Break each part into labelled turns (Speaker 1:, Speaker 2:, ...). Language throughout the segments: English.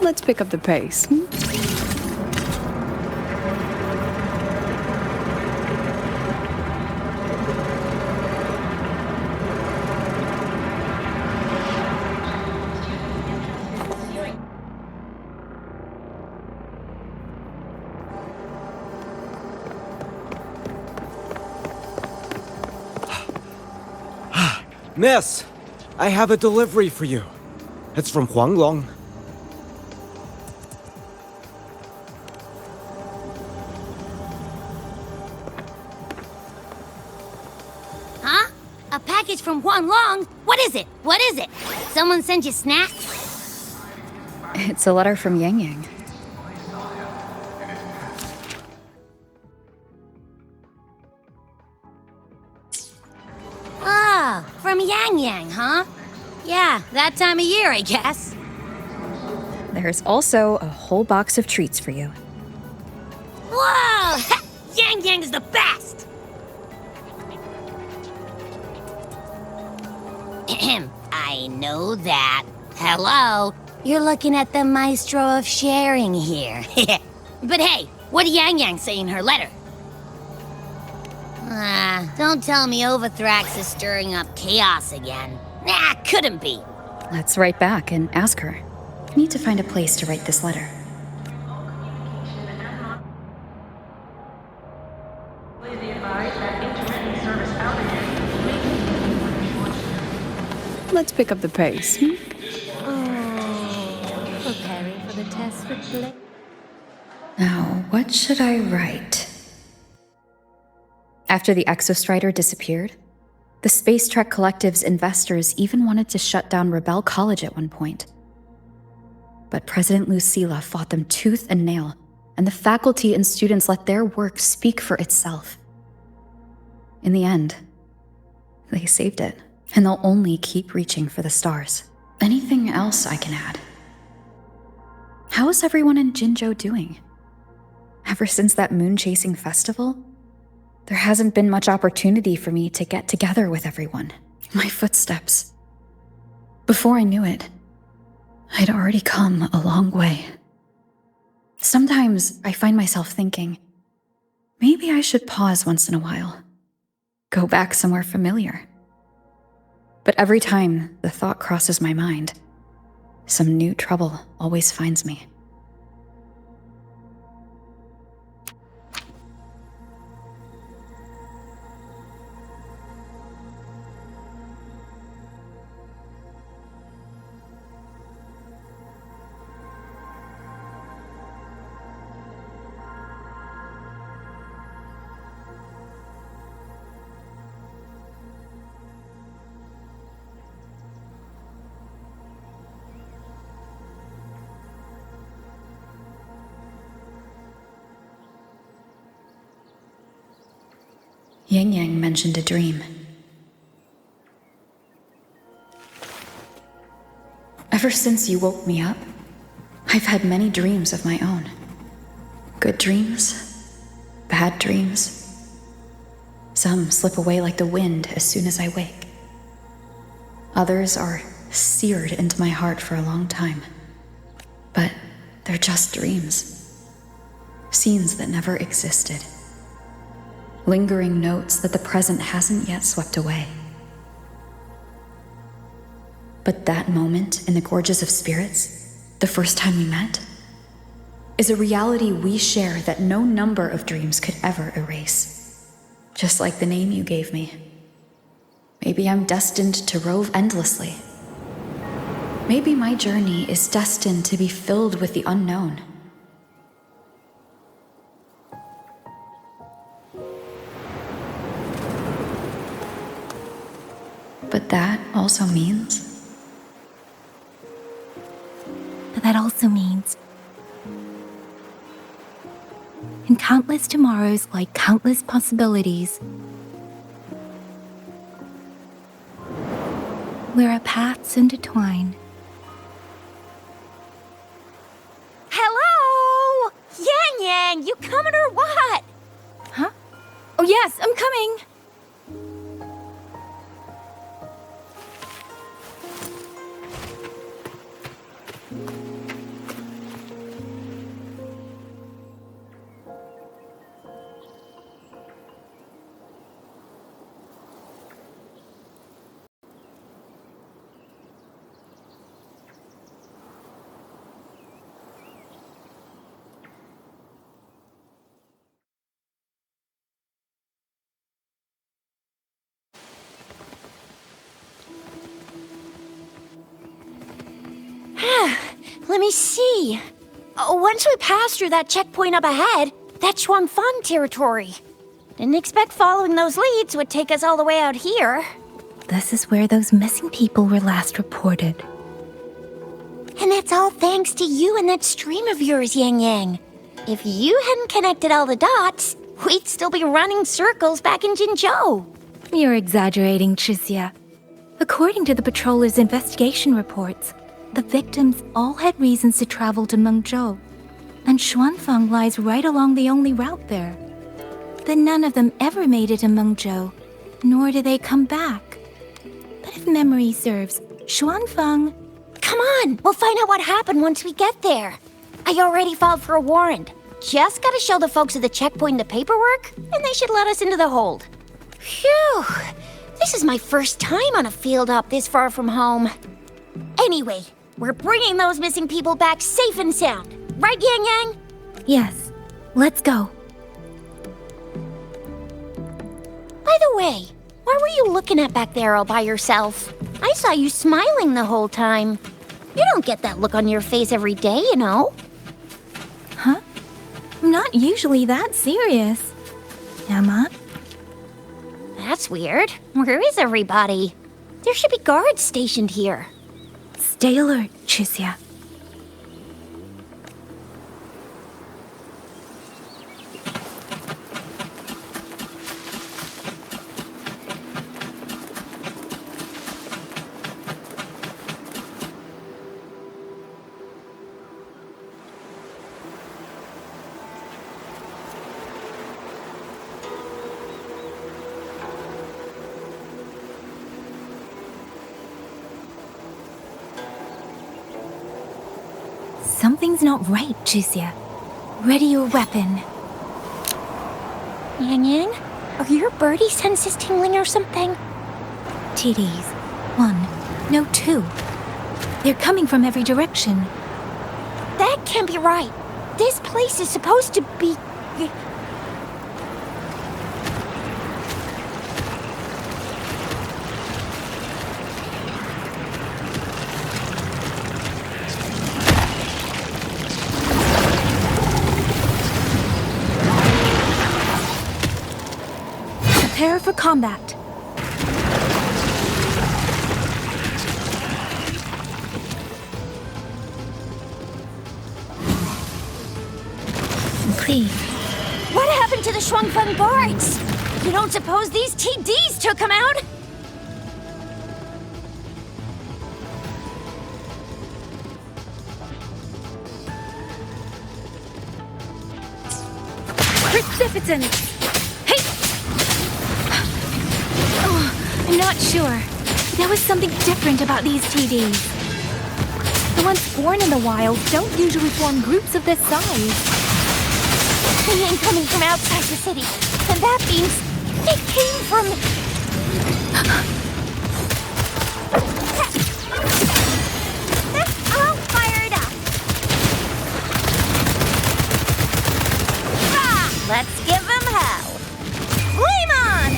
Speaker 1: Let's pick up the pace.
Speaker 2: Miss, I have a delivery for you. It's from Huanglong.
Speaker 3: Huh? A package from Huanglong? What is it? What is it? Someone sent you snacks?
Speaker 4: It's a letter from Yangyang.
Speaker 3: Oh, from Yangyang, huh? Yeah, that time of year, I guess.
Speaker 4: There's also a whole box of treats for you.
Speaker 3: Whoa! Yangyang is the best! I know that. Hello? You're looking at the maestro of sharing here. But hey, what did Yangyang say in her letter? Don't tell me Overthrax is stirring up chaos again. Nah, couldn't be.
Speaker 4: Let's write back and ask her. I need to find a place to write this letter.
Speaker 1: Let's pick up the pace.
Speaker 3: Preparing for the test with Blake.
Speaker 4: Now, what should I write? After the Exostrider disappeared, the Space Trek Collective's investors even wanted to shut down Rebel College at one point. But President Lucilla fought them tooth and nail, and the faculty and students let their work speak for itself. In the end, they saved it, and they'll only keep reaching for the stars. Anything else I can add? How is everyone in Jinzhou doing? Ever since that moon-chasing festival, there hasn't been much opportunity for me to get together with everyone. My footsteps. Before I knew it, I'd already come a long way. Sometimes I find myself thinking, maybe I should pause once in a while. Go back somewhere familiar. But every time the thought crosses my mind, some new trouble always finds me. Yangyang mentioned a dream. Ever since you woke me up, I've had many dreams of my own. Good dreams, bad dreams. Some slip away like the wind as soon as I wake. Others are seared into my heart for a long time. But they're just dreams. Scenes that never existed. Lingering notes that the present hasn't yet swept away. But that moment in the Gorges of Spirits, the first time we met, is a reality we share that no number of dreams could ever erase. Just like the name you gave me. Maybe I'm destined to rove endlessly. Maybe my journey is destined to be filled with the unknown. But that also means...
Speaker 5: in countless tomorrows lie countless possibilities. Where our paths intertwine.
Speaker 3: Hello! Yangyang, you coming or what?
Speaker 5: Huh? Oh yes, I'm coming!
Speaker 3: Let me see. Once we pass through that checkpoint up ahead, that's Xuanfang territory. Didn't expect following those leads would take us all the way out here.
Speaker 5: This is where those missing people were last reported.
Speaker 3: And that's all thanks to you and that stream of yours, Yangyang. If you hadn't connected all the dots, we'd still be running circles back in Jinzhou.
Speaker 5: You're exaggerating, Chixia. According to the patroller's investigation reports, the victims all had reasons to travel to Mengzhou, and Xuanfang lies right along the only route there. Then none of them ever made it to Mengzhou, nor do they come back. But if memory serves, Xuanfang...
Speaker 3: Come on, we'll find out what happened once we get there. I already filed for a warrant. Just gotta show the folks at the checkpoint the paperwork, and they should let us into the hold. Phew! This is my first time on a field op this far from home. Anyway, we're bringing those missing people back safe and sound. Right, Yangyang?
Speaker 5: Yes, let's go.
Speaker 3: By the way, what were you looking at back there all by yourself? I saw you smiling the whole time. You don't get that look on your face every day, you know?
Speaker 5: Huh? I'm not usually that serious. Am I?
Speaker 3: That's weird. Where is everybody? There should be guards stationed here.
Speaker 5: Stay alert, Chixia. Something's not right, Chixia. Ready your weapon.
Speaker 3: Yangyang, are your birdie senses tingling or something?
Speaker 5: TDs. 1. No, 2. They're coming from every direction.
Speaker 3: That can't be right. This place is supposed to be...
Speaker 5: Prepare for combat. Please.
Speaker 3: What happened to the Xuanfang guards? You don't suppose these TDs took them out?
Speaker 5: Precipitant! Hey! Oh, I'm not sure. There was something different about these TDs. The ones born in the wild don't usually form groups of this size.
Speaker 3: They ain't coming from outside the city. And that means they came from... All fired up. Ah, let's give them hell. Flame on!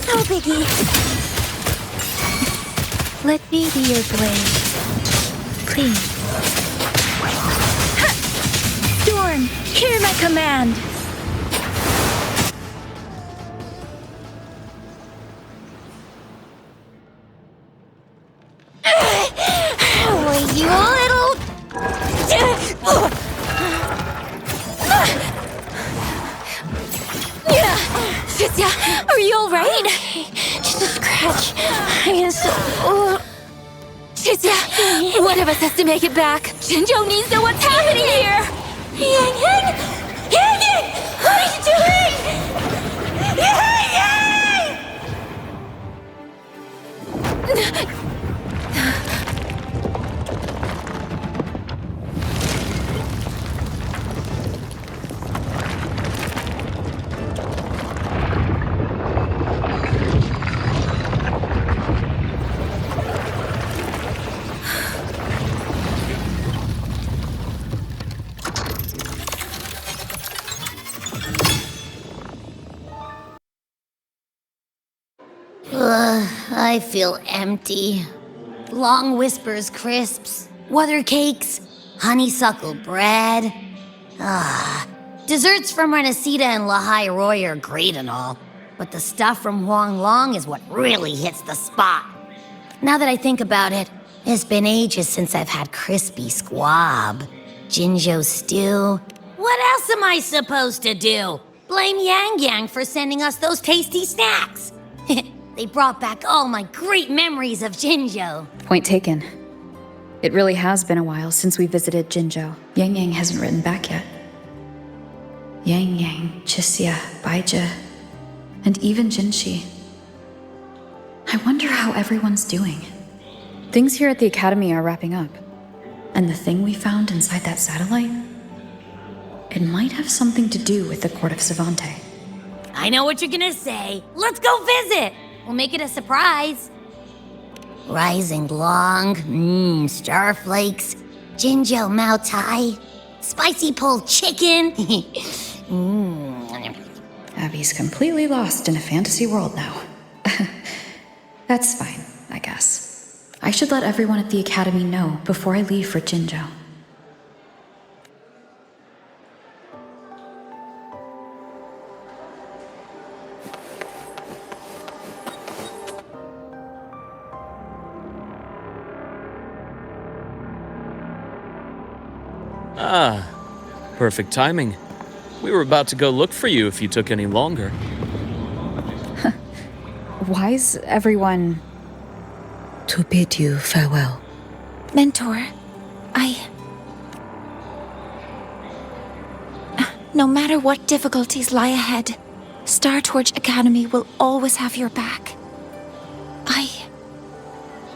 Speaker 3: No biggie.
Speaker 5: Let me be your blade. Please. Storm, hear my command!
Speaker 3: Oh, you little...
Speaker 5: Chixia, are you alright?
Speaker 3: Just a scratch. I'm so...
Speaker 5: Chixia, one of us has to make it back. Jinzhou needs to know what's happening here!
Speaker 3: Yangyang! Yangyang! What are you doing? Yangyang! I feel empty. Long whispers crisps, weather cakes, honeysuckle bread. Desserts from Renacita and Lahai Roy are great and all, but the stuff from Huanglong is what really hits the spot. Now that I think about it, it's been ages since I've had crispy squab, Jinzhou stew. What else am I supposed to do? Blame Yangyang for sending us those tasty snacks. They brought back all my great memories of Jinzhou.
Speaker 4: Point taken. It really has been a while since we visited Jinzhou. Yangyang hasn't written back yet. Yangyang, Chixia, Baizhi, and even Jinxi. I wonder how everyone's doing. Things here at the Academy are wrapping up. And the thing we found inside that satellite? It might have something to do with the Court of Savante.
Speaker 3: I know what you're gonna say. Let's go visit! We'll make it a surprise. Rising Long, starflakes, Jinzhou Mao Tai, spicy pulled chicken.
Speaker 4: Abby's completely lost in a fantasy world now. That's fine, I guess. I should let everyone at the Academy know before I leave for Jinzhou.
Speaker 6: Perfect timing. We were about to go look for you if you took any longer.
Speaker 4: Why's everyone...
Speaker 7: To bid you farewell.
Speaker 5: Mentor, no matter what difficulties lie ahead, Star Torch Academy will always have your back.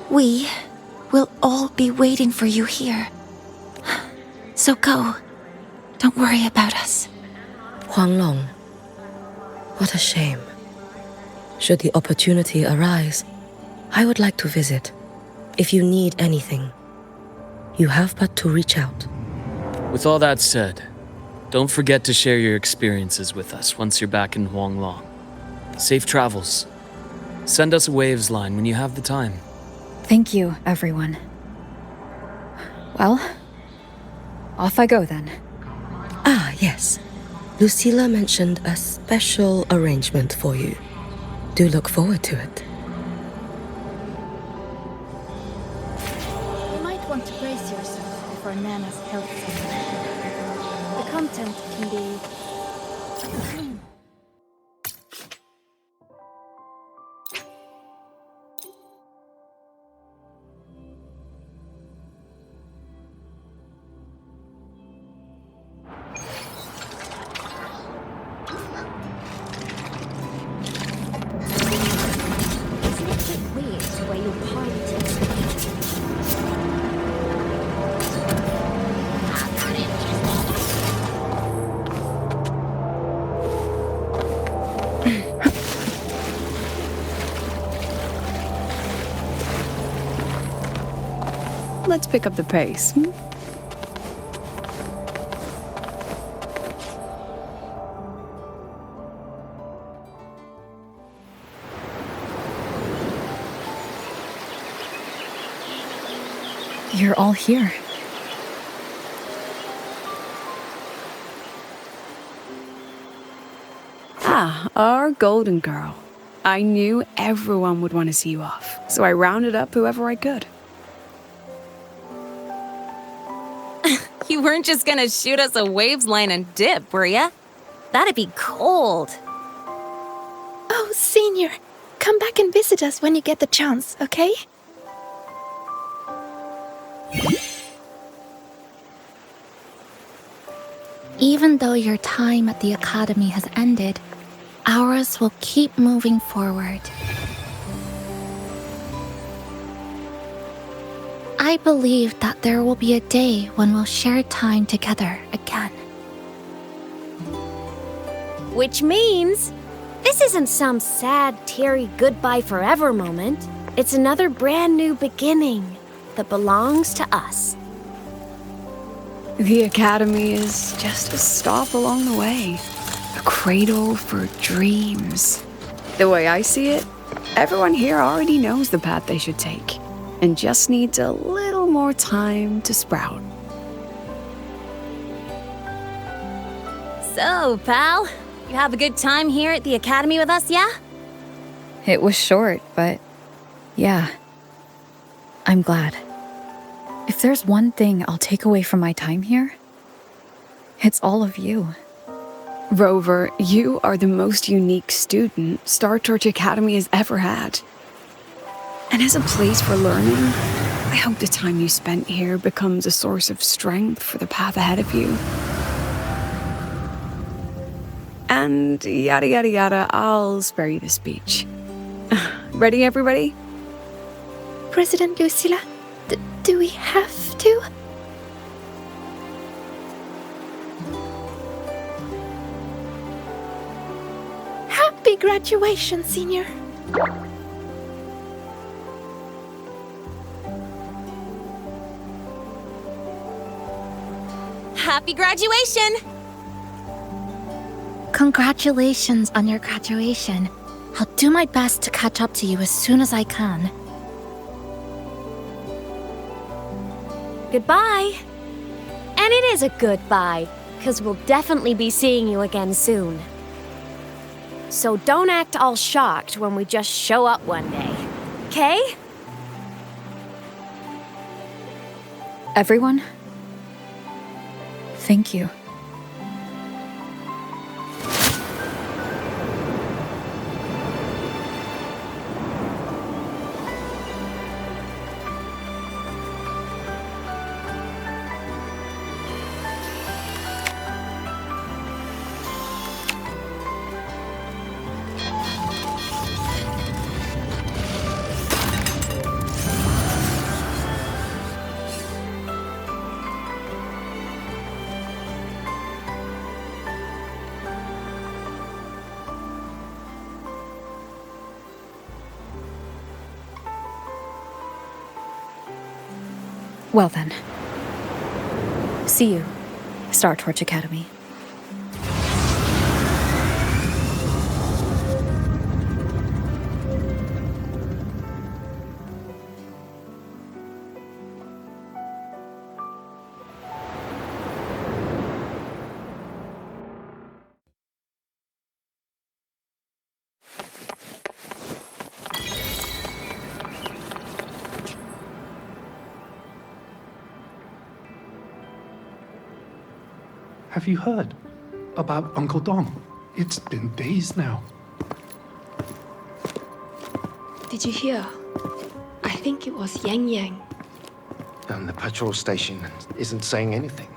Speaker 5: We will all be waiting for you here. So go. Don't worry about us.
Speaker 7: Huanglong. What a shame. Should the opportunity arise, I would like to visit. If you need anything, you have but to reach out.
Speaker 6: With all that said, don't forget to share your experiences with us once you're back in Huanglong. Safe travels. Send us a Waves line when you have the time.
Speaker 4: Thank you, everyone. Well, off I go then.
Speaker 7: Ah, yes. Lucilla mentioned a special arrangement for you. Do look forward to it.
Speaker 5: You might want to brace yourself before Nana's health center. The content can be...
Speaker 1: Let's pick up the pace.
Speaker 4: You're all here.
Speaker 1: Ah, our golden girl. I knew everyone would want to see you off, so I rounded up whoever I could.
Speaker 8: You weren't just gonna shoot us a Waves line and dip, were ya? That'd be cold.
Speaker 5: Oh, Senior, come back and visit us when you get the chance, okay? Even though your time at the Academy has ended, ours will keep moving forward. I believe that there will be a day when we'll share time together again.
Speaker 9: Which means, this isn't some sad, teary goodbye forever moment. It's another brand new beginning that belongs to us.
Speaker 1: The Academy is just a stop along the way. A cradle for dreams. The way I see it, Everyone here already knows the path they should take, and just needs a little more time to sprout.
Speaker 8: So, pal, you have a good time here at the academy with us, yeah?
Speaker 4: It was short, but yeah, I'm glad. If there's one thing I'll take away from my time here, it's all of you.
Speaker 1: Rover, you are the most unique student Star Torch Academy has ever had. And as a place for learning, I hope the time you spent here becomes a source of strength for the path ahead of you. And yada yada yada, I'll spare you the speech. Ready, everybody?
Speaker 5: President Lucilla, do we have to? Happy graduation, senior.
Speaker 8: Happy graduation!
Speaker 5: Congratulations on your graduation. I'll do my best to catch up to you as soon as I can.
Speaker 9: Goodbye. And it is a goodbye, because we'll definitely be seeing you again soon. So don't act all shocked when we just show up one day. Okay?
Speaker 4: Everyone, thank you. Well then. See you, Star Torch Academy.
Speaker 10: Have you heard about Uncle Dom? It's been days now.
Speaker 11: Did you hear? I think it was Yangyang.
Speaker 12: And the patrol station isn't saying anything.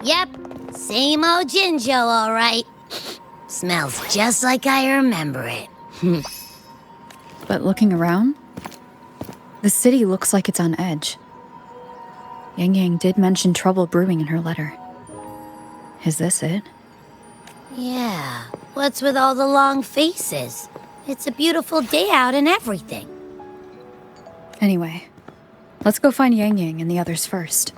Speaker 3: Yep, same old Jinzhou, all right. Smells just like I remember it.
Speaker 4: But looking around, the city looks like it's on edge. Yangyang did mention trouble brewing in her letter. Is this it?
Speaker 3: Yeah, what's with all the long faces? It's a beautiful day out and everything.
Speaker 4: Anyway, let's go find Yangyang and the others first.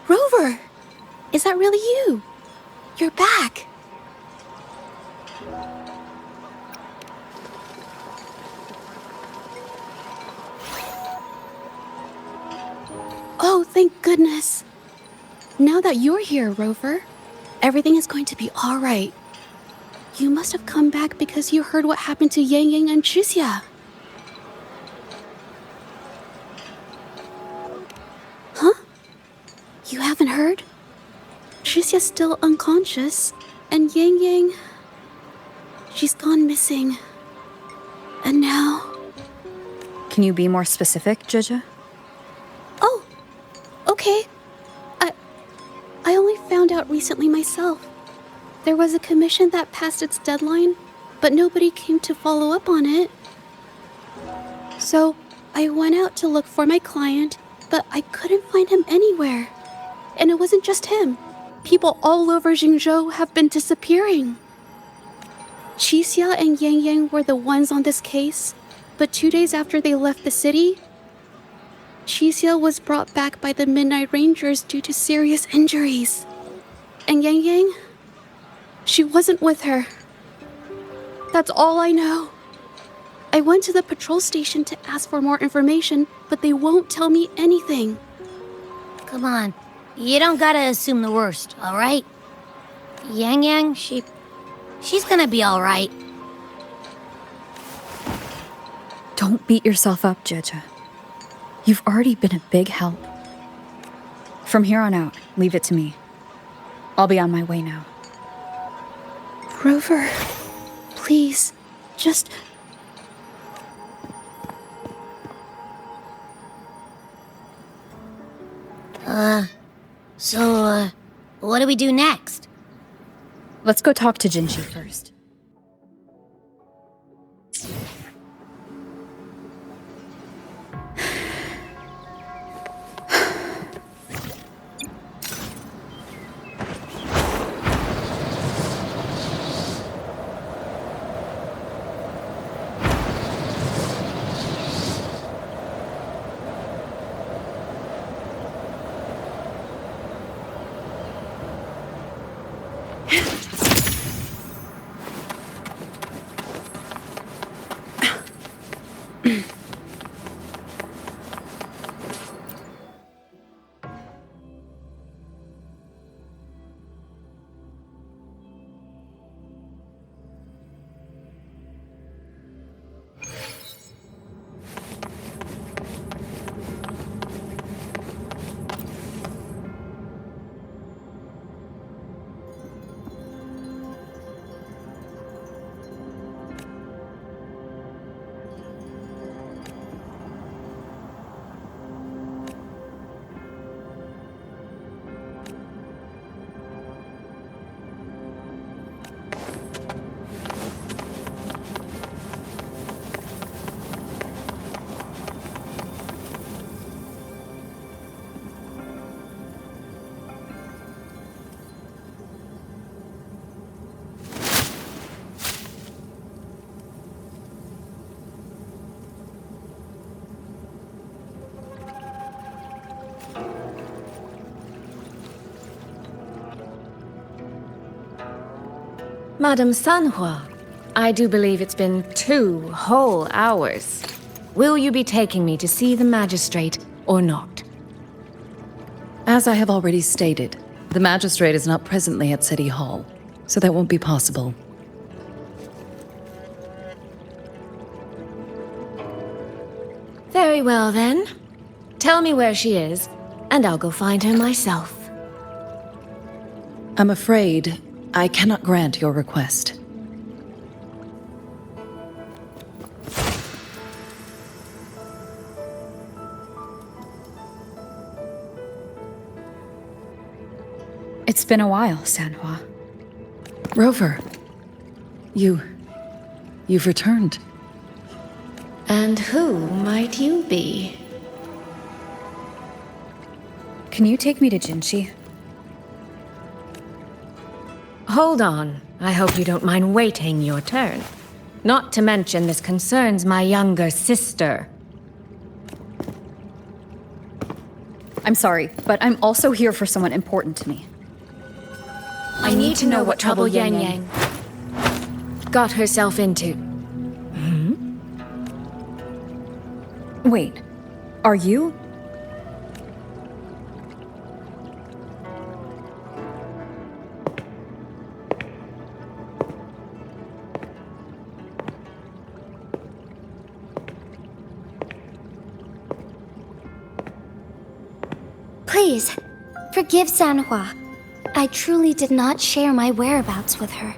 Speaker 5: Rover! Is that really you? You're back! Oh, thank goodness. Now that you're here, Rover, everything is going to be all right. You must have come back because you heard what happened to Yangyang and Xusia. Huh? You haven't heard? Xusia's still unconscious, and Yangyang, she's gone missing. And now...
Speaker 4: Can you be more specific, Jinzhou?
Speaker 5: Oh, okay. I only found out recently myself. There was a commission that passed its deadline, but nobody came to follow up on it. So I went out to look for my client, but I couldn't find him anywhere.
Speaker 13: And it wasn't just him. People all over Jinzhou have been disappearing. Qixia and Yangyang were the ones on this case, but 2 days after they left the city, Qixia was brought back by the Midnight Rangers due to serious injuries. And Yangyang? She wasn't with her. That's all I know. I went to the patrol station to ask for more information, but they won't tell me anything.
Speaker 3: Come on. You don't gotta assume the worst, alright? Yangyang, she's gonna be alright.
Speaker 4: Don't beat yourself up, Jeje. You've already been a big help. From here on out, leave it to me. I'll be on my way now.
Speaker 13: Rover, please, just...
Speaker 3: So, what do we do next?
Speaker 4: Let's go talk to Jinzhou first.
Speaker 14: Madame Sanhua, I do believe it's been 2 whole hours. Will you be taking me to see the magistrate or not?
Speaker 15: As I have already stated, the magistrate is not presently at City Hall, so that won't be possible.
Speaker 14: Very well then. Tell me where she is, and I'll go find her myself.
Speaker 15: I'm afraid I cannot grant your request.
Speaker 4: It's been a while, Sanhua.
Speaker 15: Rover, you've returned.
Speaker 14: And who might you be?
Speaker 4: Can you take me to Jinzhou?
Speaker 14: Hold on. I hope you don't mind waiting your turn. Not to mention this concerns my younger sister.
Speaker 4: I'm sorry, but I'm also here for someone important to me.
Speaker 14: I need to know what trouble Yangyang got herself into.
Speaker 4: Wait, are you?
Speaker 3: Please, forgive Sanhua. I truly did not share my whereabouts with her.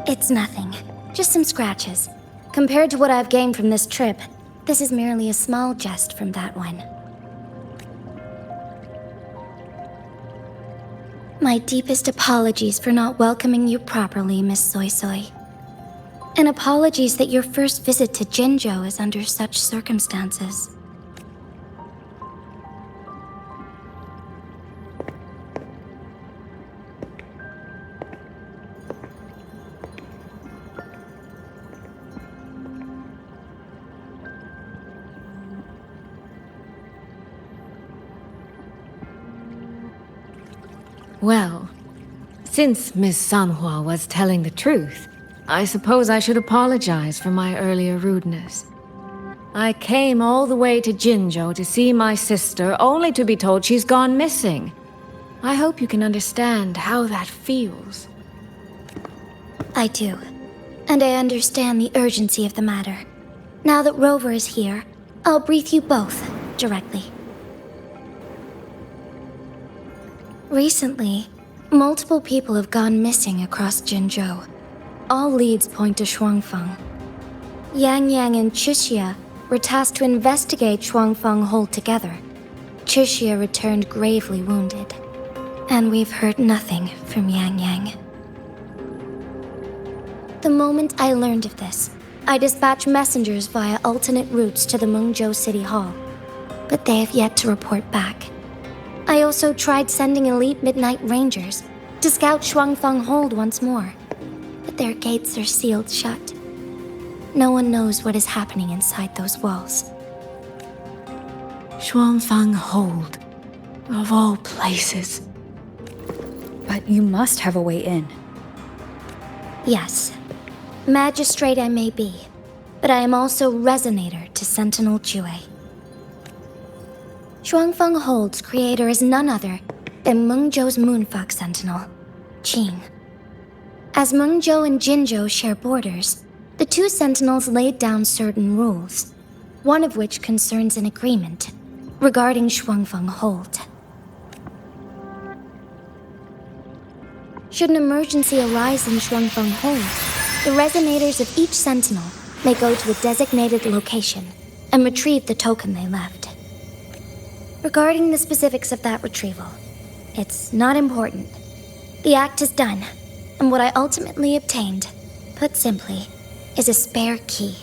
Speaker 3: It's nothing. Just some scratches. Compared to what I've gained from this trip, this is merely a small jest from that one. My deepest apologies for not welcoming you properly, Miss Suisui. And apologies that your first visit to Jinzhou is under such circumstances.
Speaker 14: Well, since Miss Sanhua was telling the truth, I suppose I should apologize for my earlier rudeness. I came all the way to Jinzhou to see my sister, only to be told she's gone missing. I hope you can understand how that feels.
Speaker 3: I do. And I understand the urgency of the matter. Now that Rover is here, I'll brief you both directly. Recently, multiple people have gone missing across Jinzhou. All leads point to Xuanfang. Yangyang and Xuxia were tasked to investigate Xuanfang Hold together. Xuxia returned gravely wounded, and we've heard nothing from Yangyang. The moment I learned of this, I dispatched messengers via alternate routes to the Mengzhou City Hall, but they have yet to report back. I also tried sending elite Midnight Rangers to scout Xuanfang Hold once more, but their gates are sealed shut. No one knows what is happening inside those walls.
Speaker 14: Xuanfang Hold, of all places.
Speaker 4: But you must have a way in.
Speaker 3: Yes. Magistrate I may be, but I am also Resonator to Sentinel Jue. Xuanfang Hold's creator is none other than Mengzhou's Moonfuck Sentinel, Qing. As Mengzhou and Jinzhou share borders, the two sentinels laid down certain rules, one of which concerns an agreement regarding Xuanfang Hold. Should an emergency arise in Xuanfang Hold, the resonators of each sentinel may go to a designated location and retrieve the token they left. Regarding the specifics of that retrieval, it's not important. The act is done, and what I ultimately obtained, put simply, is a spare key.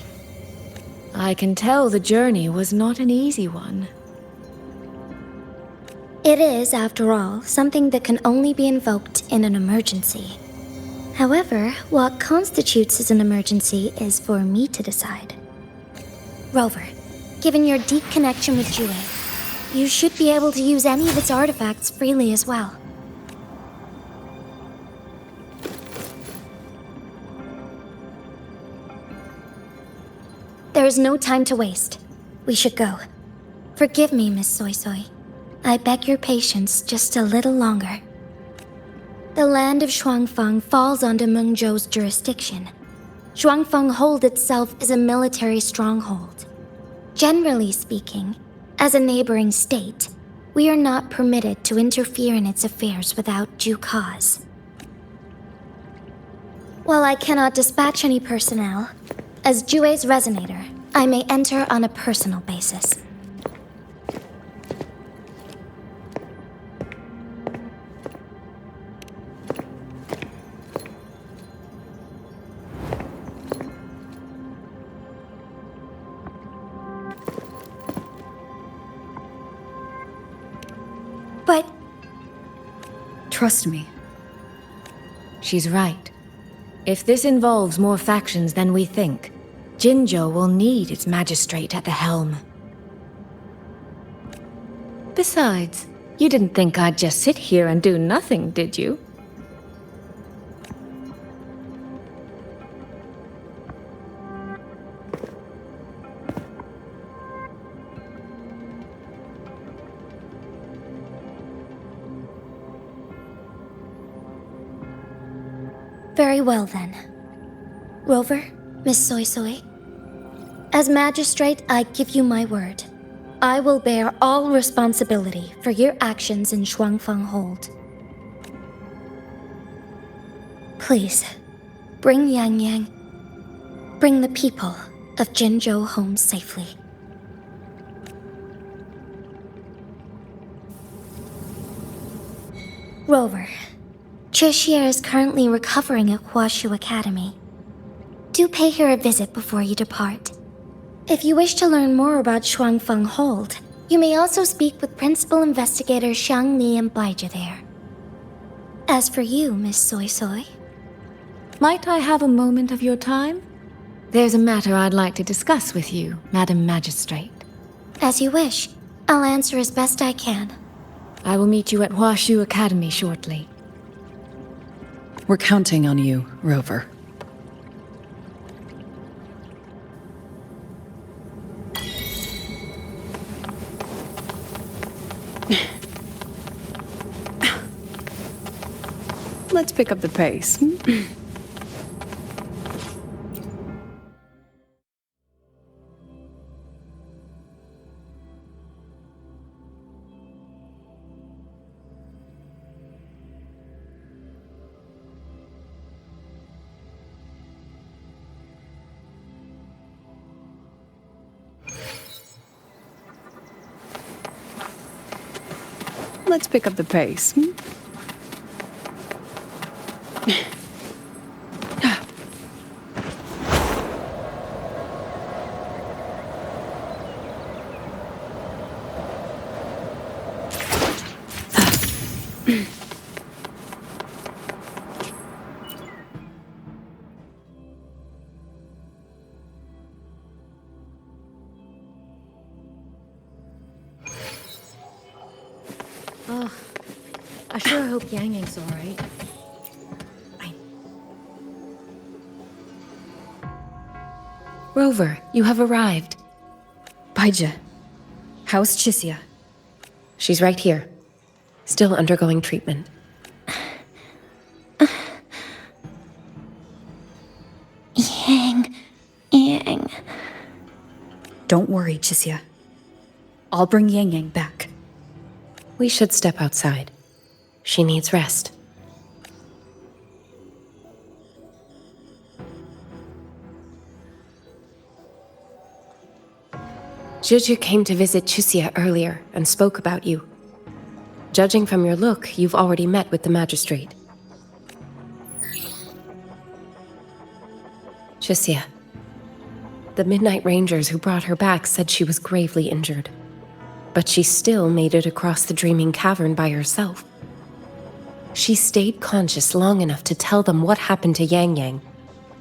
Speaker 14: I can tell the journey was not an easy one.
Speaker 3: It is, after all, something that can only be invoked in an emergency. However, what constitutes as an emergency is for me to decide. Rover, given your deep connection with Jue, you should be able to use any of its artifacts freely as well. There is no time to waste. We should go. Forgive me, Miss Suisui. I beg your patience just a little longer. The Land of Xuanfang falls under Mengzhou's jurisdiction. Xuanfang Hold itself is a military stronghold. Generally speaking, as a neighboring state, we are not permitted to interfere in its affairs without due cause. While I cannot dispatch any personnel, as Jue's resonator, I may enter on a personal basis. But...
Speaker 4: Trust me.
Speaker 14: She's right. If this involves more factions than we think, Jinzhou will need its magistrate at the helm. Besides, you didn't think I'd just sit here and do nothing, did you?
Speaker 3: Very well then. Rover, Miss Suisui. As magistrate, I give you my word. I will bear all responsibility for your actions in Xuanfang Hold. Please, bring Yangyang. bring the people of Jinzhou home safely. Rover, Xuanfang is currently recovering at Huashu Academy. Do pay her a visit before you depart. If you wish to learn more about Xuanfang Hold, you may also speak with Principal Investigators Xiang Li and Baizhi there. As for you, Miss Suisui,
Speaker 14: Might I have a moment of your time? There's a matter I'd like to discuss with you, Madam Magistrate.
Speaker 3: as you wish. I'll answer as best I can.
Speaker 14: I will meet you at Huashu Academy shortly.
Speaker 15: We're counting on you, Rover.
Speaker 1: Let's pick up the pace. Let's pick up the pace.
Speaker 14: Oh, I sure hope Yangyang's alright. Rover, you have arrived.
Speaker 4: Baizhi, how's Xuanfang?
Speaker 16: She's right here, still undergoing treatment.
Speaker 3: Yang.
Speaker 4: Don't worry, Xuanfang. I'll bring Yangyang back.
Speaker 16: We should step outside. She needs rest. Juju came to visit Xuanfang earlier and spoke about you. Judging from your look, you've already met with the magistrate. Xuanfang, the Midnight Rangers who brought her back said she was gravely injured. But she still made it across the Dreaming Cavern by herself. She stayed conscious long enough to tell them what happened to Yangyang,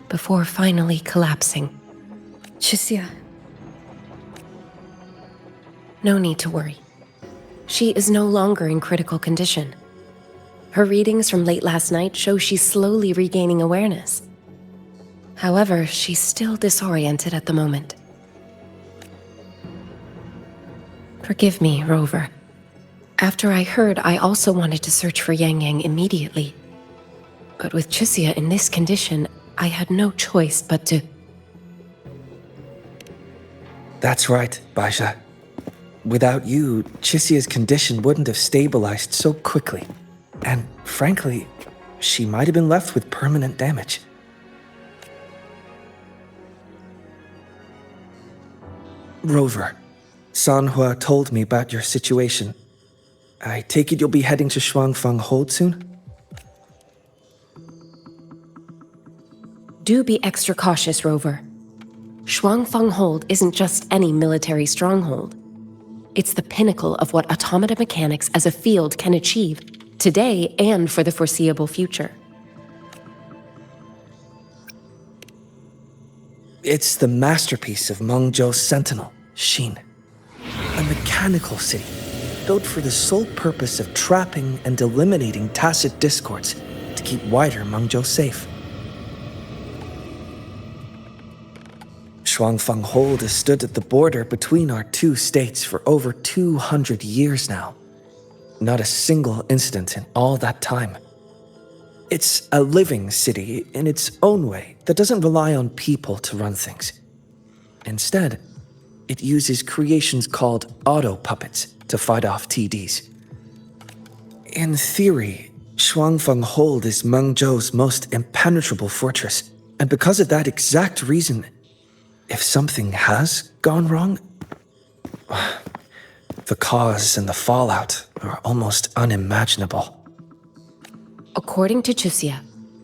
Speaker 16: before finally collapsing.
Speaker 4: Xuanfang.
Speaker 16: No need to worry. She is no longer in critical condition. Her readings from late last night show she's slowly regaining awareness. However, she's still disoriented at the moment. Forgive me, Rover. After I heard, I also wanted to search for Yangyang immediately. But with Xuanfang in this condition, I had no choice but to...
Speaker 17: That's right, Baizhi. Without you, Xuanfang's condition wouldn't have stabilized so quickly. And frankly, she might have been left with permanent damage. Rover, Sanhua told me about your situation. I take it you'll be heading to Xuanfang Hold soon?
Speaker 16: Do be extra cautious, Rover. Xuanfang Hold isn't just any military stronghold. It's the pinnacle of what automata mechanics as a field can achieve, today and for the foreseeable future.
Speaker 17: It's the masterpiece of Mengzhou's sentinel, Xin. A mechanical city, built for the sole purpose of trapping and eliminating tacit discords to keep wider Mengzhou safe. Xuanfang Hold has stood at the border between our two states for over 200 years now. Not a single incident in all that time. It's a living city in its own way that doesn't rely on people to run things. Instead, it uses creations called Autopuppets to fight off TDs. In theory, Xuanfang Hold is Mengzhou's most impenetrable fortress, and because of that exact reason, if something has gone wrong, the cause and the fallout are almost unimaginable.
Speaker 16: According to Xusia,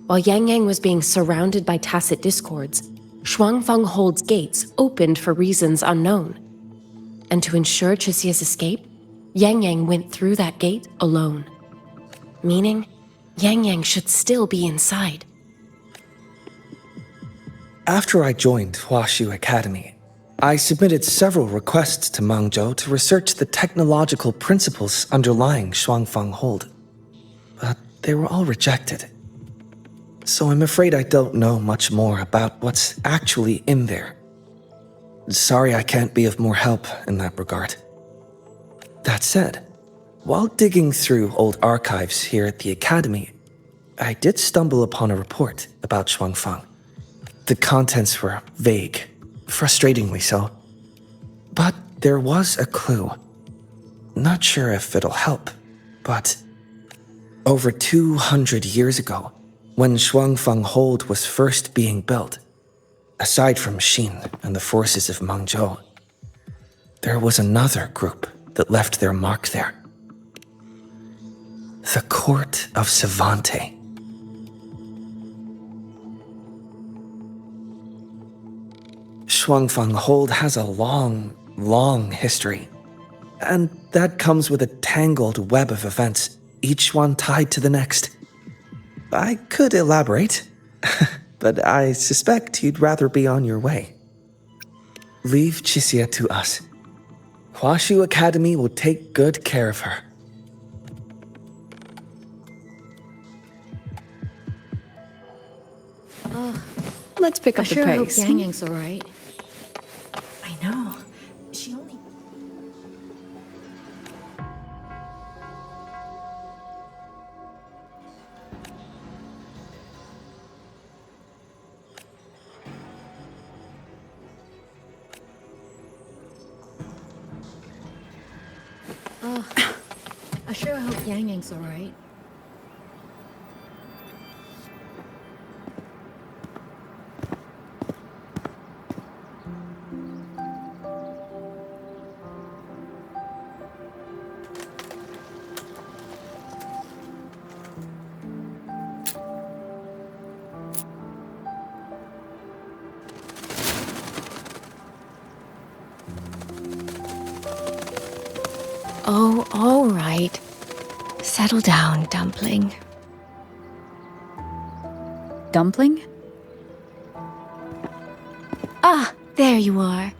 Speaker 16: while Yangyang was being surrounded by tacit discords, Xuanfang Hold's gates opened for reasons unknown. And to ensure Xusia's escape, Yangyang went through that gate alone. Meaning, Yangyang should still be inside.
Speaker 17: After I joined Huaxu Academy, I submitted several requests to Mengzhou to research the technological principles underlying Xuanfang Hold, but they were all rejected. So I'm afraid I don't know much more about what's actually in there. Sorry I can't be of more help in that regard. That said, while digging through old archives here at the Academy, I did stumble upon a report about Xuanfang. The contents were vague, frustratingly so. But there was a clue. Not sure if it'll help, but over 200 years ago, when Xuanfang Hold was first being built, aside from Xin and the forces of Mengzhou, there was another group that left their mark there. The Court of Savante. Xuanfang Hold has a long history, and that comes with a tangled web of events, each one tied to the next. I could elaborate, but I suspect you'd rather be on your way. Leave Xusia to us. Huaxu Academy will take good care of her.
Speaker 15: Let's pick up
Speaker 9: I
Speaker 15: the
Speaker 9: sure hope
Speaker 15: pace.
Speaker 9: Yangyang's all right.
Speaker 11: I know. She only...
Speaker 9: I sure hope Yangyang's all right. Oh, all right. Settle down, Dumpling.
Speaker 4: Dumpling?
Speaker 14: Ah, there you are.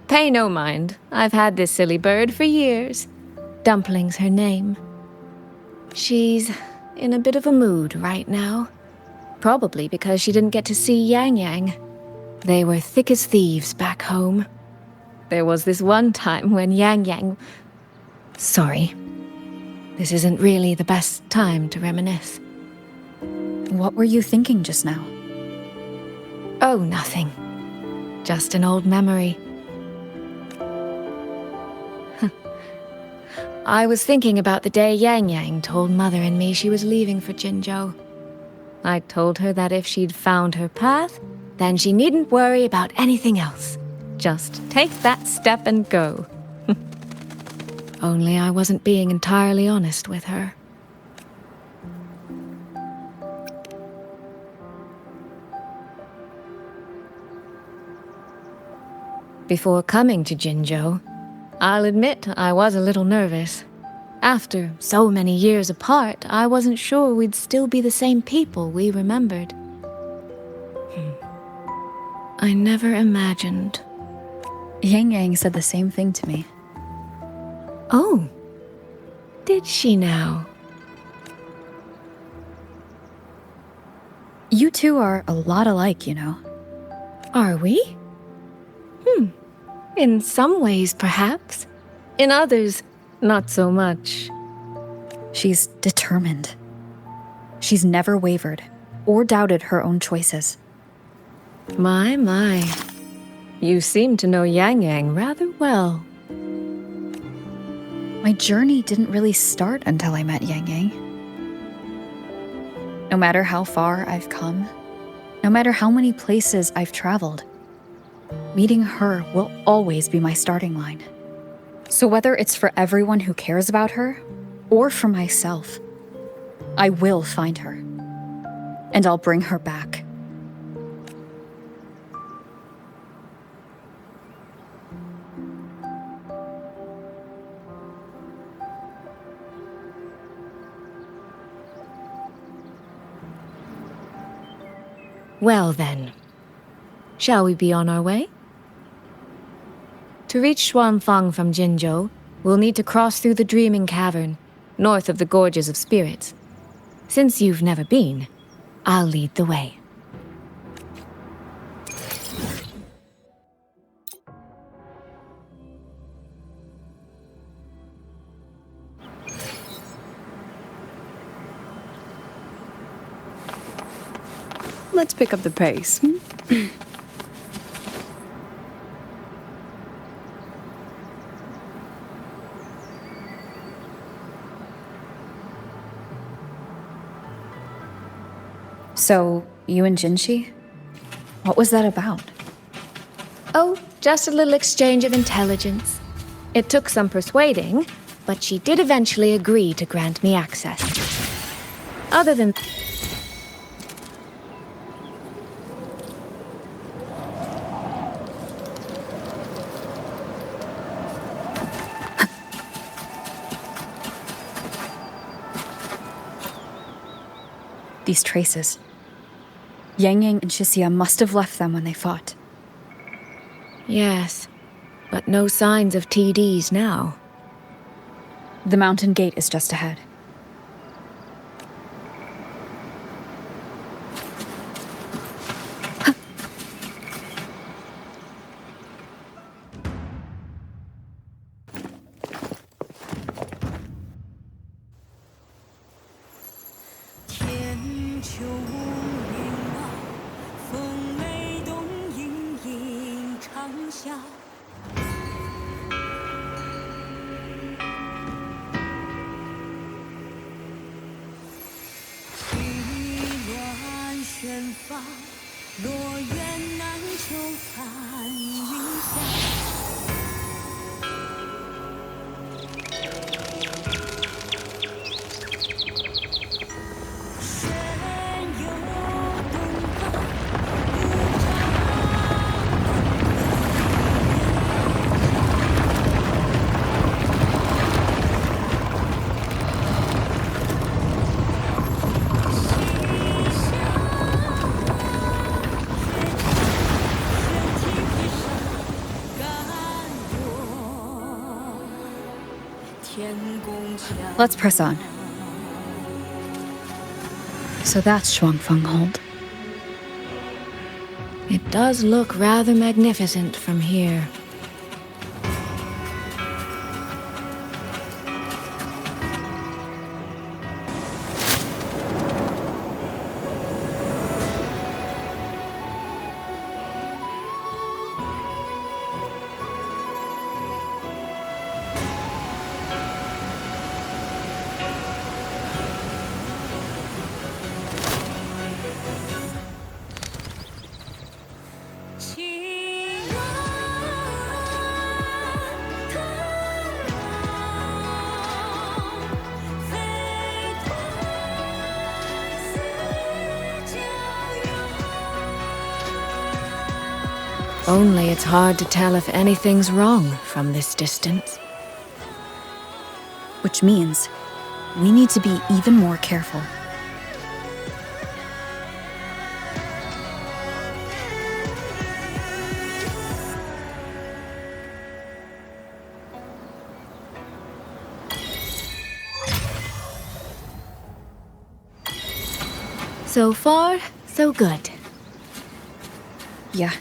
Speaker 14: Pay no mind. I've had this silly bird for years. Dumpling's her name. She's in a bit of a mood right now. Probably because she didn't get to see Yangyang. They were thick as thieves back home. There was this one time when Yangyang... Sorry. This isn't really the best time to reminisce.
Speaker 4: What were you thinking just now?
Speaker 14: Oh, nothing. Just an old memory. I was thinking about the day Yangyang told Mother and me she was leaving for Jinzhou. I told her that if she'd found her path, then she needn't worry about anything else. Just take that step and go. Only I wasn't being entirely honest with her. Before coming to Jinzhou, I'll admit I was a little nervous. After so many years apart, I wasn't sure we'd still be the same people we remembered. I never imagined.
Speaker 4: Yangyang said the same thing to me.
Speaker 14: Oh, did she now?
Speaker 4: You two are a lot alike, you know.
Speaker 14: Are we? In some ways, perhaps. In others, not so much.
Speaker 4: She's determined. She's never wavered or doubted her own choices.
Speaker 14: My. You seem to know Yangyang rather well.
Speaker 4: My journey didn't really start until I met Yangyang. No matter how far I've come, no matter how many places I've traveled, Meeting her will always be my starting line. So whether it's for everyone who cares about her, or for myself, I will find her. And I'll bring her back.
Speaker 14: Well then, shall we be on our way? To reach Xuanfang from Jinzhou, we'll need to cross through the Dreaming Cavern, north of the Gorges of Spirits. Since you've never been, I'll lead the way.
Speaker 1: Let's pick up the pace.
Speaker 4: So, you and Jinshi? What was that about?
Speaker 14: Oh, just a little exchange of intelligence. It took some persuading, but she did eventually agree to grant me access. Other than...
Speaker 4: These traces. Yangyang and Xixia must have left them when they fought.
Speaker 14: Yes, but no signs of TDs now.
Speaker 4: The mountain gate is just ahead. Let's press on. So that's Xuanfang Hold.
Speaker 14: It does look rather magnificent from here. Only it's hard to tell if anything's wrong from this distance.
Speaker 4: Which means we need to be even more careful.
Speaker 14: So far, so good.
Speaker 4: Yeah.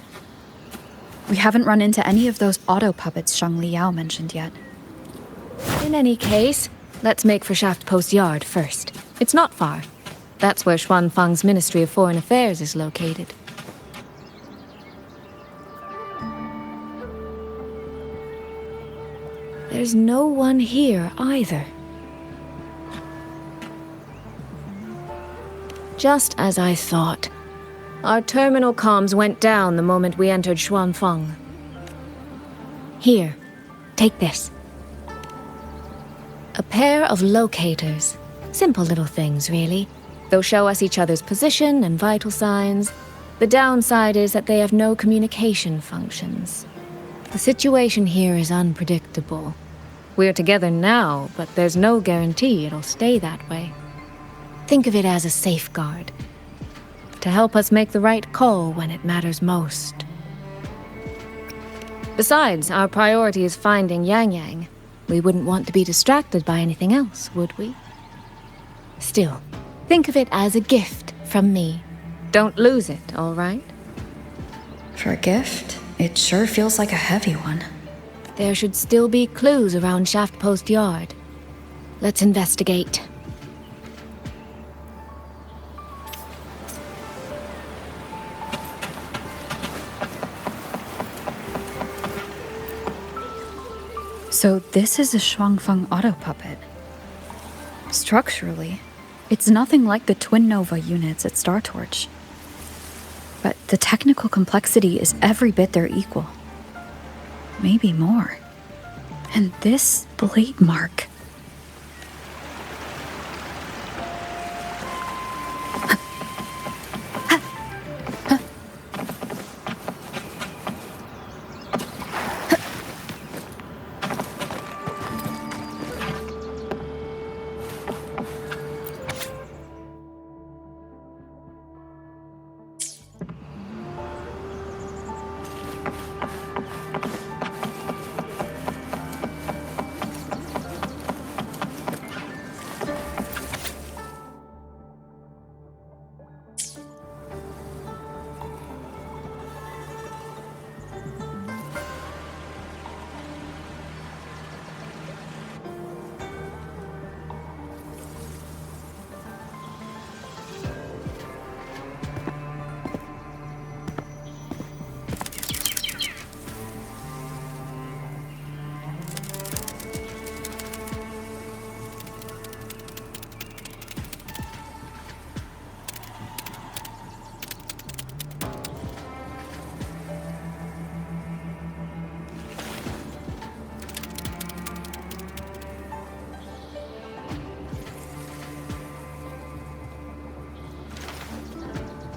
Speaker 4: We haven't run into any of those Autopuppets Shang Liao mentioned yet.
Speaker 14: In any case, let's make for Shaft Post Yard first. It's not far. That's where Xuanfang's Ministry of Foreign Affairs is located. There's no one here either. Just as I thought. Our terminal comms went down the moment we entered Xuanfang. Here, take this. A pair of locators. Simple little things, really. They'll show us each other's position and vital signs. The downside is that they have no communication functions. The situation here is unpredictable. We're together now, but there's no guarantee it'll stay that way. Think of it as a safeguard, to help us make the right call when it matters most. Besides, our priority is finding Yangyang. We wouldn't want to be distracted by anything else, would we? Still, think of it as a gift from me. Don't lose it, all right?
Speaker 4: For a gift, it sure feels like a heavy one.
Speaker 14: There should still be clues around Shaft Post Yard. Let's investigate.
Speaker 4: So this is a Xuanfang autopuppet. Structurally, it's nothing like the Twin Nova units at Star Torch. But the technical complexity is every bit their equal. Maybe more. And this blade mark.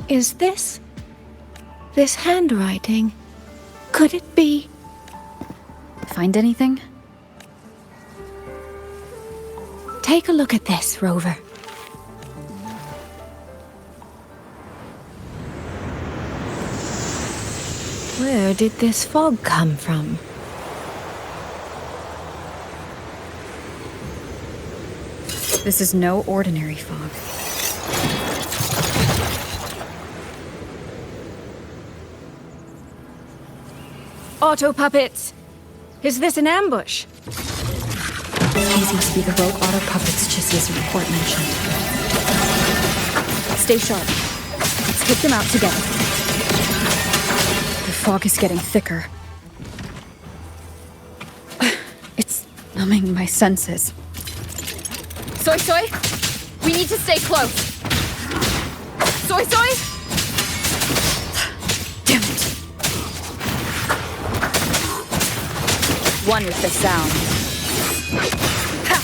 Speaker 14: Is this handwriting? Could it be?
Speaker 4: Find anything?
Speaker 14: Take a look at this, Rover. Where did this fog come from?
Speaker 4: This is no ordinary fog.
Speaker 14: Autopuppets! Is this an ambush?
Speaker 4: These must be the rogue Autopuppets Chisia's report mentioned. Stay sharp. Let's take them out together. The fog is getting thicker. It's numbing my senses.
Speaker 1: Suisui, we need to stay close. Suisui?
Speaker 4: Damn it.
Speaker 1: One with the sound. Ha!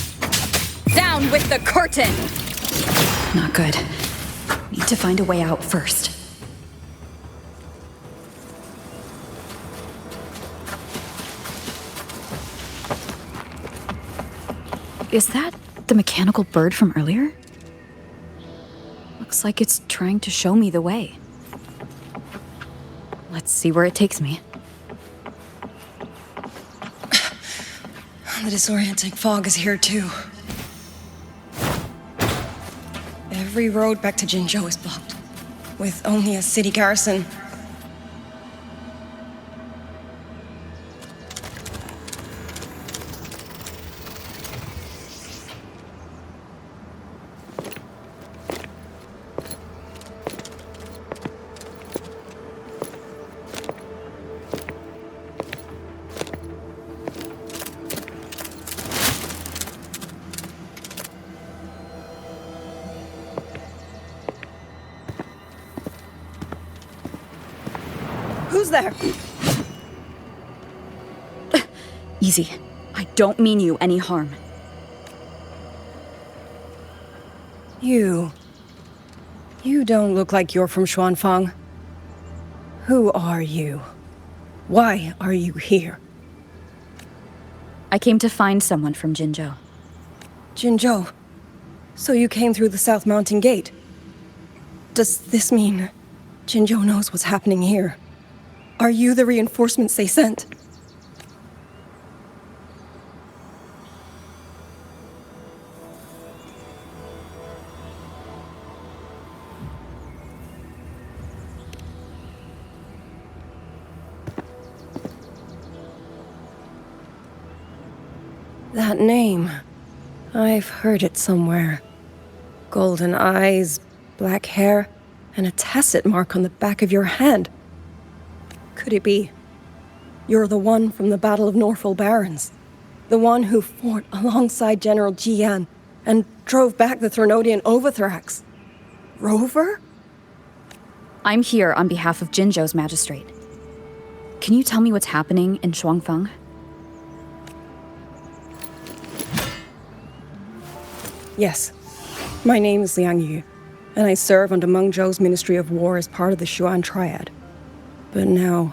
Speaker 1: Down with the curtain!
Speaker 4: Not good. Need to find a way out first. Is that the mechanical bird from earlier? Looks like it's trying to show me the way. Let's see where it takes me.
Speaker 18: The disorienting fog is here too. Every road back to Jinzhou is blocked, with only a city garrison. Who's there?
Speaker 19: Easy. I don't mean you any harm.
Speaker 18: You don't look like you're from Xuanfang. Who are you? Why are you here?
Speaker 19: I came to find someone from Jinzhou.
Speaker 18: Jinzhou? So you came through the South Mountain Gate? Does this mean Jinzhou knows what's happening here? Are you the reinforcements they sent? That name. I've heard it somewhere. Golden eyes, black hair, and a tacit mark on the back of your hand. Could it be? You're the one from the Battle of Norfolk Barrens. The one who fought alongside General Jian and drove back the Threnodian Overthrax. Rover?
Speaker 19: I'm here on behalf of Jinzhou's magistrate. Can you tell me what's happening in Xuanfang?
Speaker 18: Yes. My name is Yangyang, and I serve under Mengzhou's Ministry of War as part of the Xuan Triad. But now,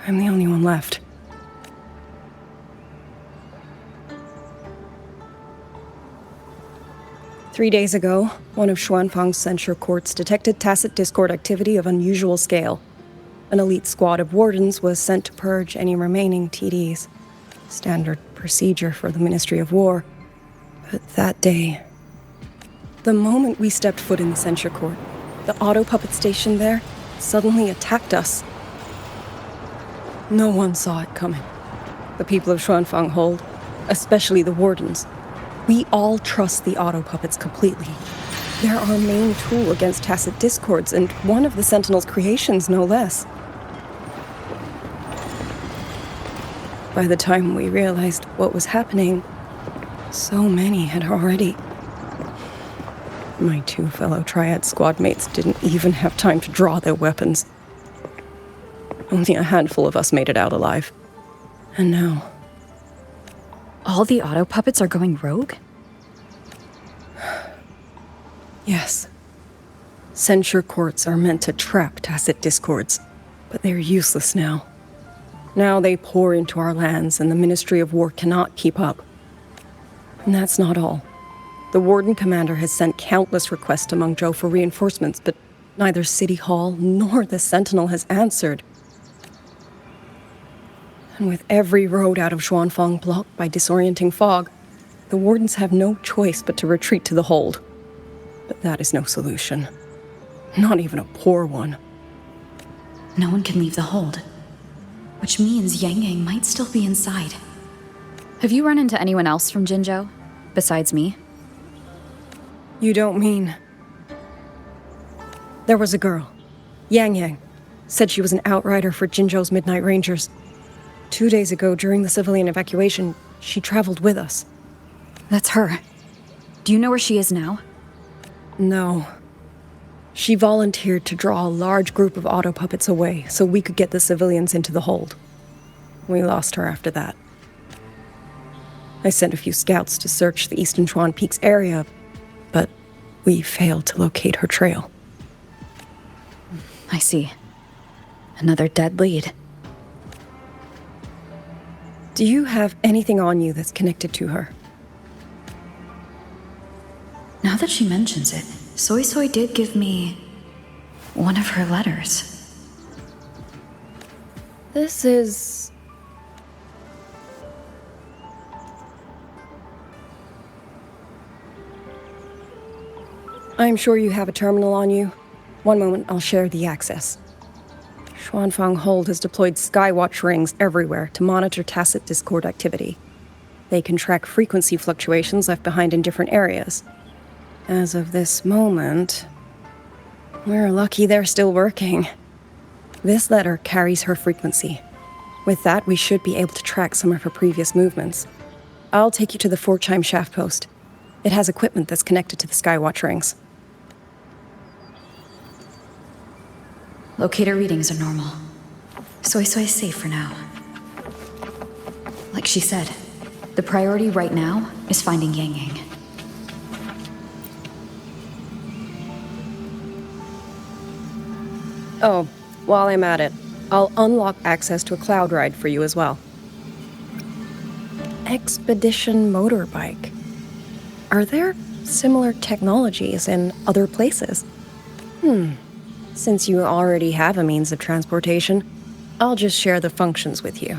Speaker 18: I'm the only one left. Three days ago, one of Xuanfang's censure courts detected tacit discord activity of unusual scale. An elite squad of wardens was sent to purge any remaining TDs. Standard procedure for the Ministry of War. But that day, the moment we stepped foot in the censure court, the Autopuppet station there suddenly attacked us. No one saw it coming. The people of Xuanfang Hold, especially the wardens. We all trust the Autopuppets completely. They're our main tool against tacit discords, and one of the Sentinel's creations, no less. By the time we realized what was happening, so many had already. My two fellow Triad squad mates didn't even have time to draw their weapons. Only a handful of us made it out alive. And now...
Speaker 19: all the Autopuppets are going rogue?
Speaker 18: Yes. Censure courts are meant to trap tacit discords, but they're useless now. Now they pour into our lands, and the Ministry of War cannot keep up. And that's not all. The Warden Commander has sent countless requests to Mengzhou for reinforcements, but neither City Hall nor the Sentinel has answered. And with every road out of Xuanfang blocked by disorienting fog, the Wardens have no choice but to retreat to the hold. But that is no solution. Not even a poor one.
Speaker 19: No one can leave the hold. Which means Yangyang might still be inside. Have you run into anyone else from Jinzhou, besides me?
Speaker 18: You don't mean... There was a girl, Yangyang. Said she was an outrider for Jinzhou's Midnight Rangers. 2 days ago, during the civilian evacuation, she traveled with us.
Speaker 19: That's her. Do you know where she is now?
Speaker 18: No. She volunteered to draw a large group of Autopuppets away so we could get the civilians into the hold. We lost her after that. I sent a few scouts to search the Eastern Chuan Peaks area, but we failed to locate her trail.
Speaker 19: I see. Another dead lead.
Speaker 18: Do you have anything on you that's connected to her?
Speaker 19: Now that she mentions it, Suisui did give me one of her letters.
Speaker 18: This is... I'm sure you have a terminal on you. One moment, I'll share the access. Xuanfang Hold has deployed Skywatch rings everywhere to monitor tacit discord activity. They can track frequency fluctuations left behind in different areas. As of this moment, we're lucky they're still working. This letter carries her frequency. With that, we should be able to track some of her previous movements. I'll take you to the 4-chime shaft post. It has equipment that's connected to the Skywatch rings.
Speaker 19: Locator readings are normal. Suisui is safe for now. Like she said, the priority right now is finding Yangyang.
Speaker 18: Oh, while I'm at it, I'll unlock access to a cloud ride for you as well. Expedition motorbike. Are there similar technologies in other places? Since you already have a means of transportation, I'll just share the functions with you.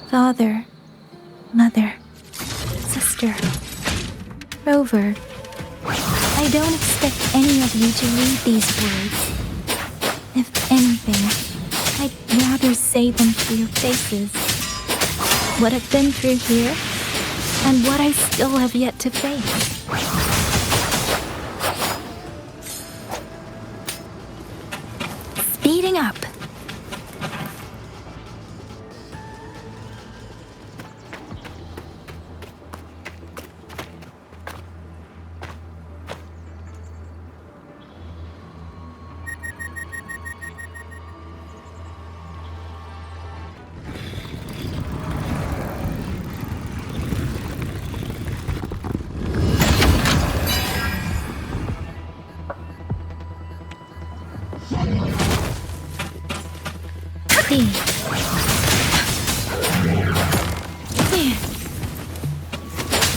Speaker 5: Father, Mother, Sister, Rover, I don't expect any of you to read these words. If anything, I'd rather say them to your faces. What I've been through here, and what I still have yet to face. Speeding up.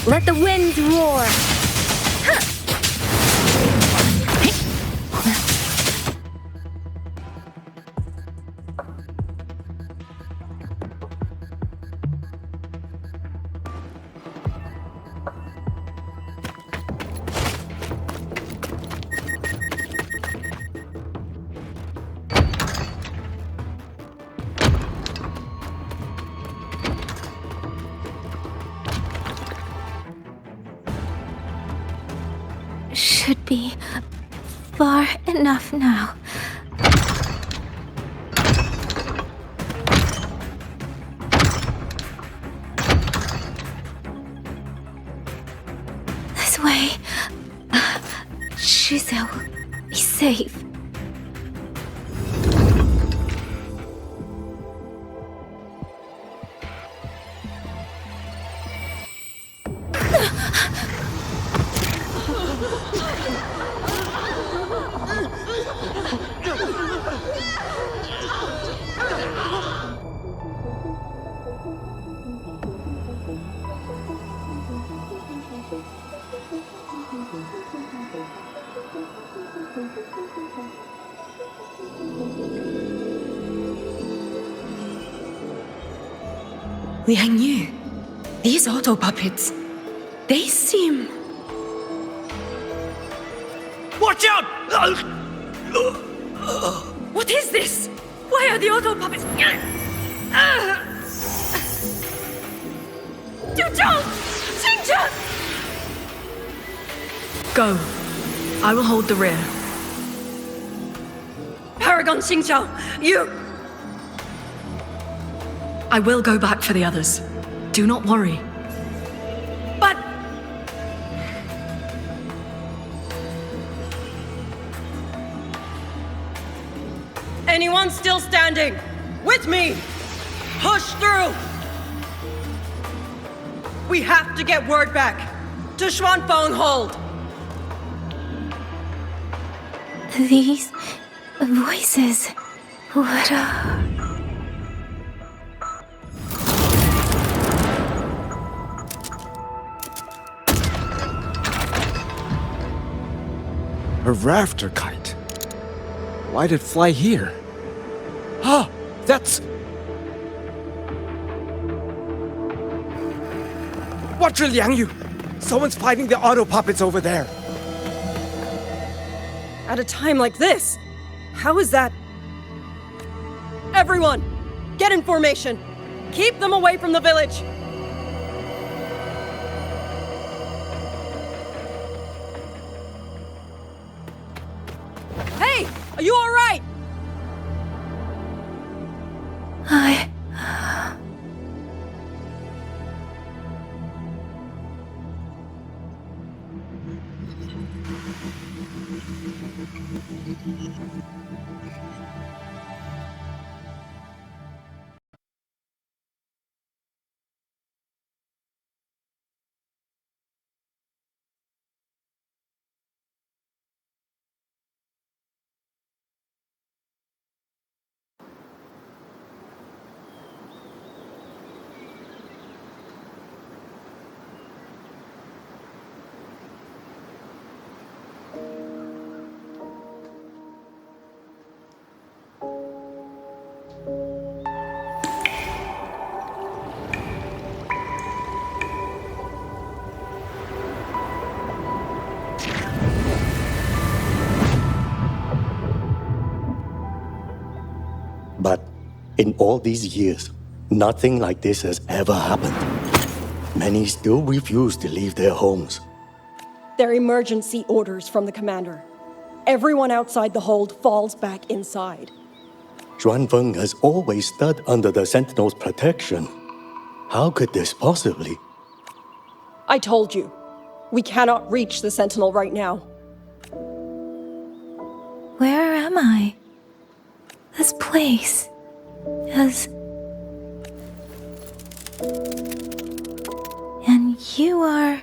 Speaker 9: Let the winds roar!
Speaker 5: Should be far enough now. This way. Shizou will be safe.
Speaker 11: Liang Yu, these Autopuppets, they seem...
Speaker 20: Watch out!
Speaker 21: What is this? Why are the Autopuppets... Jinzhou! Jinzhou! Go. I will hold the rear. Paragon Xingqiao, you... I will go back for the others. Do not worry. But...
Speaker 18: Anyone still standing? With me! Push through! We have to get word back to Xuanfang Hold!
Speaker 5: These voices. What
Speaker 2: A rafter kite. Why'd it fly here? Ah, that's... Watch your Liangyu! Someone's fighting the Autopuppets over there!
Speaker 18: At a time like this, how is that? Everyone, get in formation! Keep them away from the village! Hey! Are you alright?
Speaker 22: But in all these years, nothing like this has ever happened. Many still refuse to leave their homes.
Speaker 18: They're emergency orders from the commander. Everyone outside the hold falls back inside.
Speaker 22: Xuanfang has always stood under the Sentinel's protection. How could this possibly?
Speaker 18: I told you, we cannot reach the Sentinel right now.
Speaker 5: Where am I? This place is... And you are...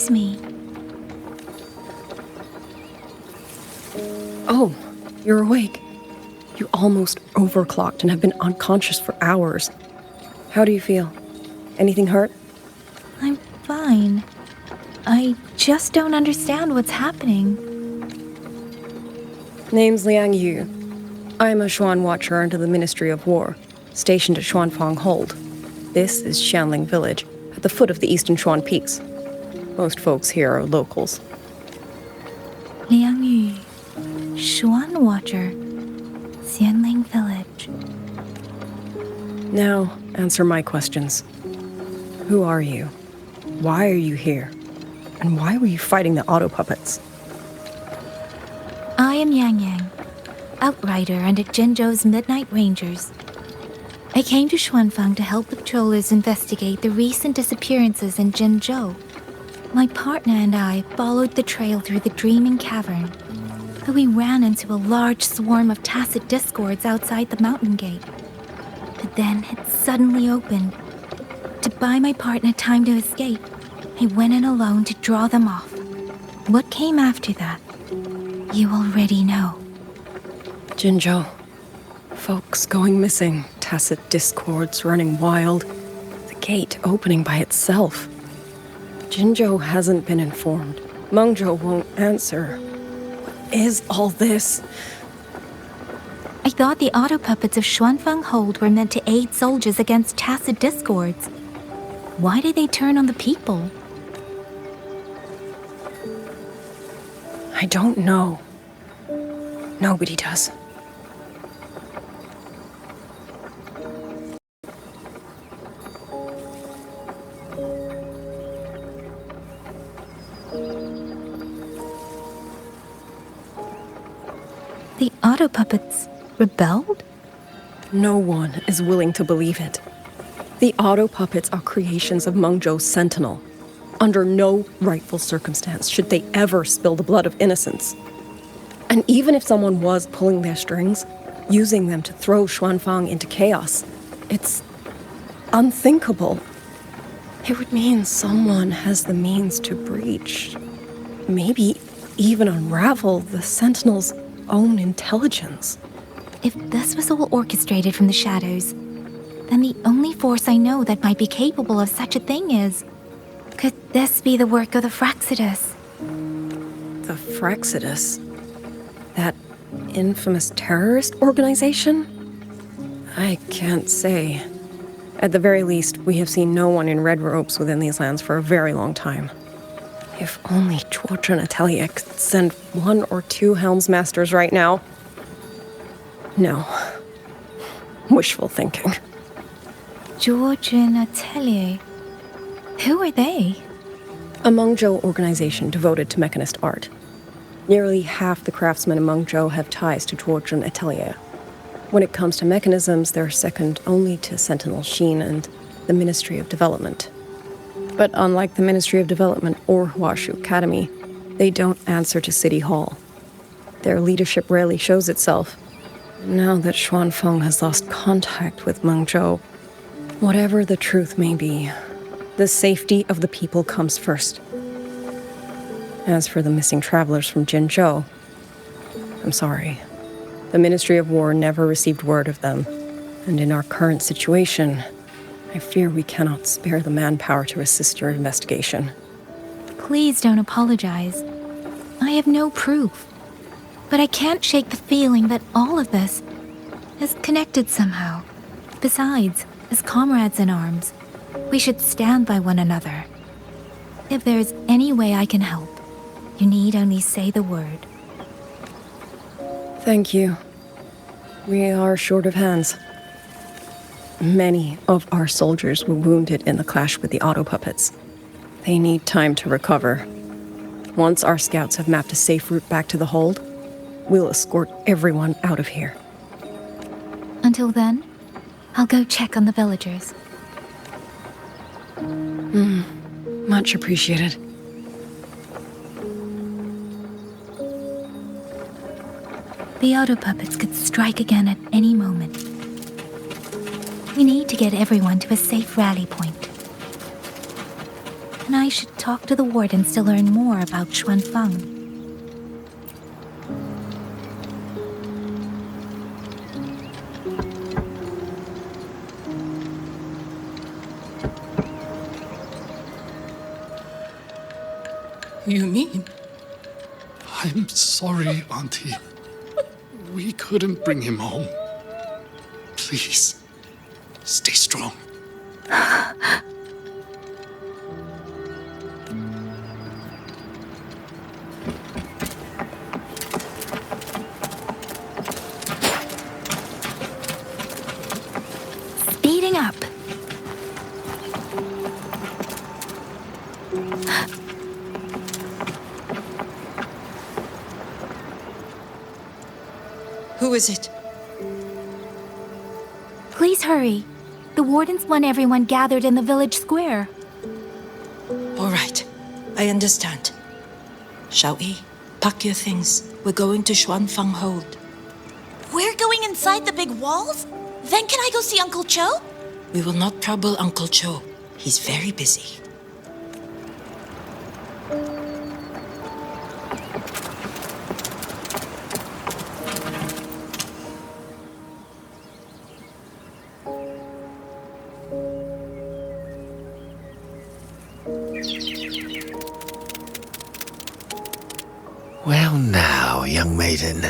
Speaker 5: Excuse me.
Speaker 18: Oh, you're awake. You almost overclocked and have been unconscious for hours. How do you feel? Anything hurt?
Speaker 5: I'm fine. I just don't understand what's happening.
Speaker 18: Name's Liang Yu. I'm a Xuan Watcher under the Ministry of War, stationed at Xuanfang Hold. This is Xianling Village, at the foot of the Eastern Xuan Peaks. Most folks here are locals.
Speaker 5: Liang Yu, Xuan Watcher, Xianling Village.
Speaker 18: Now, answer my questions. Who are you? Why are you here? And why were you fighting the Autopuppets?
Speaker 5: I am Yangyang, outrider under Jinzhou's Midnight Rangers. I came to Xuanfang to help the patrollers investigate the recent disappearances in Jinzhou. My partner and I followed the trail through the Dreaming Cavern, but we ran into a large swarm of tacit discords outside the mountain gate. But then it suddenly opened. To buy my partner time to escape, I went in alone to draw them off. What came after that, you already know.
Speaker 18: Jinzhou. Folks going missing, tacit discords running wild, the gate opening by itself. Jinzhou hasn't been informed. Mengzhou won't answer. What is all this?
Speaker 5: I thought the Autopuppets of Xuanfang Hold were meant to aid soldiers against tacit discords. Why did they turn on the people?
Speaker 18: I don't know. Nobody does.
Speaker 5: The Autopuppets rebelled?
Speaker 18: No one is willing to believe it. The Autopuppets are creations of Mengzhou's Sentinel. Under no rightful circumstance should they ever spill the blood of innocents. And even if someone was pulling their strings, using them to throw Xuanfang into chaos, it's unthinkable. It would mean someone has the means to breach, maybe even unravel the Sentinel's own intelligence.
Speaker 5: If this was all orchestrated from the shadows, then the only force I know that might be capable of such a thing is... Could this be the work of the Fraxidus?
Speaker 18: The Fraxidus? That infamous terrorist organization? I can't say. At the very least, we have seen no one in red robes within these lands for a very long time. If only Chuochen Atelier could send 1 or 2 Helmsmasters right now. No. Wishful thinking.
Speaker 5: Chuochen Atelier? Who are they?
Speaker 18: A Mengzhou organization devoted to mechanist art. Nearly half the craftsmen in Mengzhou have ties to Chuochen Atelier. When it comes to mechanisms, they're second only to Sentinel Xin and the Ministry of Development. But unlike the Ministry of Development or Huashu Academy, they don't answer to City Hall. Their leadership rarely shows itself. Now that Xuanfang has lost contact with Mengzhou, whatever the truth may be, the safety of the people comes first. As for the missing travelers from Jinzhou, I'm sorry. The Ministry of War never received word of them, and in our current situation, I fear we cannot spare the manpower to assist your investigation.
Speaker 5: Please don't apologize. I have no proof. But I can't shake the feeling that all of this is connected somehow. Besides, as comrades in arms, we should stand by one another. If there's any way I can help, you need only say the word.
Speaker 18: Thank you. We are short of hands. Many of our soldiers were wounded in the clash with the Autopuppets. They need time to recover. Once our scouts have mapped a safe route back to the hold, we'll escort everyone out of here.
Speaker 5: Until then, I'll go check on the villagers.
Speaker 18: Much appreciated.
Speaker 5: The Autopuppets could strike again at any moment. We need to get everyone to a safe rally point. and I should talk to the wardens to learn more about Xuanfang.
Speaker 21: You mean?
Speaker 10: I'm sorry, Auntie. We couldn't bring him home. Please, stay strong.
Speaker 5: Speeding up.
Speaker 21: Who is it?
Speaker 5: Please hurry. The wardens want everyone gathered in the village square.
Speaker 21: All right, I understand. Shall we? Pack your things. We're going to Xuanfang Hold.
Speaker 6: We're going inside the big walls? Then can I go see Uncle Cho?
Speaker 21: We will not trouble Uncle Cho. He's very busy.
Speaker 12: Well now, young maiden.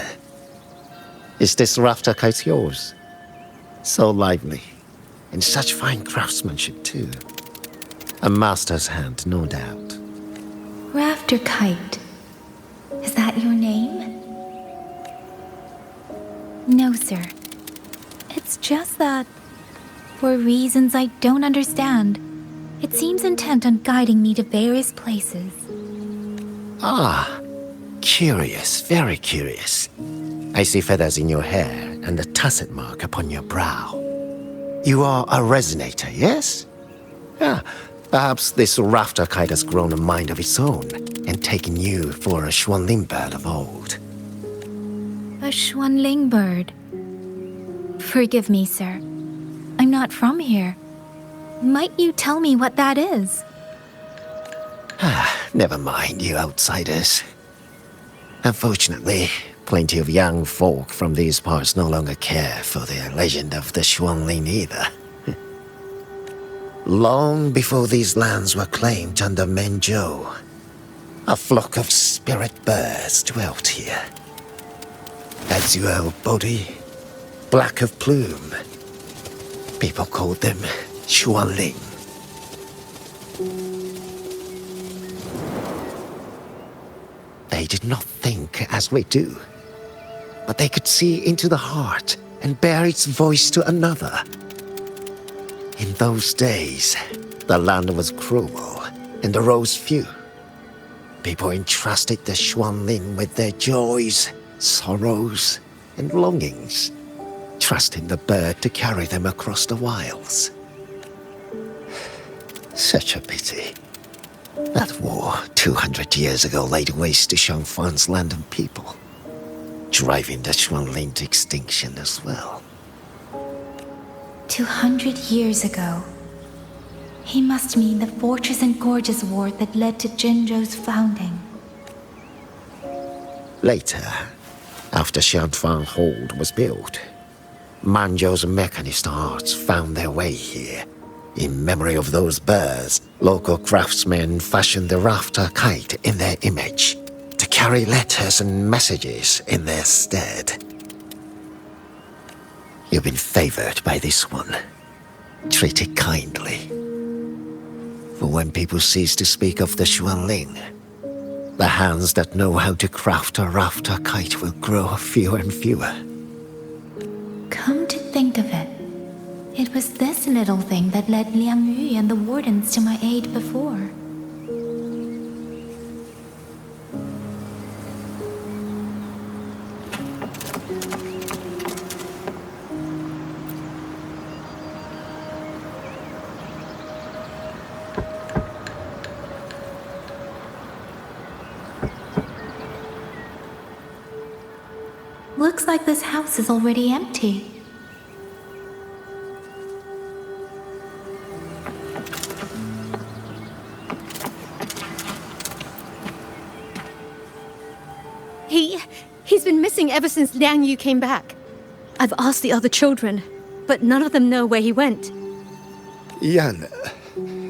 Speaker 12: Is this rafter kite yours? So lively, and such fine craftsmanship too. A master's hand, no doubt.
Speaker 5: Rafter Kite. Is that your name? No, sir. It's just that, for reasons I don't understand, it seems intent on guiding me to various places.
Speaker 12: Ah, curious, very curious. I see feathers in your hair and a tacet mark upon your brow. You are a resonator, yes? Ah, perhaps this rafter kite has grown a mind of its own and taken you for a Xuanling bird of old.
Speaker 5: A Xuanling bird. Forgive me, sir. I'm not from here. Might you tell me what that is?
Speaker 12: Never mind, you outsiders. Unfortunately, plenty of young folk from these parts no longer care for the legend of the Xuanling either. Long before these lands were claimed under Mengzhou, a flock of spirit birds dwelt here. Azure body, black of plume. People called them Xuanling. They did not think as we do, but they could see into the heart and bear its voice to another. In those days, the land was cruel and the roads few. People entrusted the Xuanling with their joys, sorrows, and longings, trusting the bird to carry them across the wilds. Such a pity. That war 200 years ago laid waste to Xuanfang's land and people, driving the Xuanling to extinction as well.
Speaker 5: 200 years ago. He must mean the Fortress and Gorges War that led to Jinzhou's founding.
Speaker 12: Later, after Xuanfang Hold was built, Mengzhou's mechanist arts found their way here. In memory of those birds, local craftsmen fashioned the rafter kite in their image to carry letters and messages in their stead. You've been favored by this one. Treat it kindly. For when people cease to speak of the Xuanling, the hands that know how to craft a rafter kite will grow fewer and fewer.
Speaker 5: Come to think of it, it was this little thing that led Liang and the wardens to my aid before. Looks like this house is already empty.
Speaker 7: He's been missing ever since Liang Yu came back. I've asked the other children, but none of them know where he went.
Speaker 12: Yan,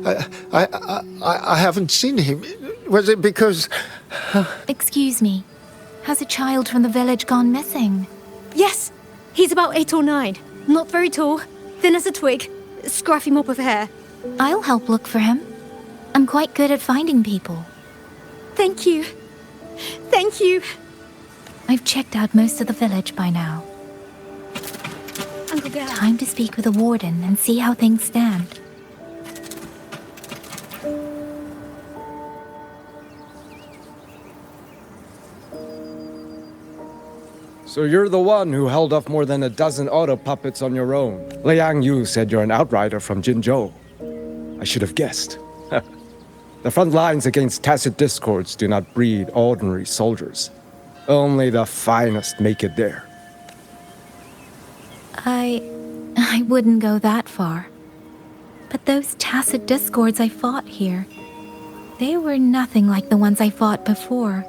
Speaker 12: I haven't seen him. Was it because...
Speaker 5: Excuse me. Has a child from the village gone missing?
Speaker 7: Yes, he's about 8 or 9. Not very tall, thin as a twig, scruffy mop of hair.
Speaker 5: I'll help look for him. I'm quite good at finding people.
Speaker 7: Thank you. Thank you.
Speaker 5: I've checked out most of the village by now.
Speaker 7: Uncle Dad.
Speaker 5: Time to speak with the warden and see how things stand.
Speaker 2: So you're the one who held off more than a dozen Autopuppets on your own. Liang Yu said you're an outrider from Jinzhou. I should have guessed. The front lines against tacit discords do not breed ordinary soldiers. Only the finest make it there.
Speaker 5: I wouldn't go that far. But those tacit discords I fought here, they were nothing like the ones I fought before.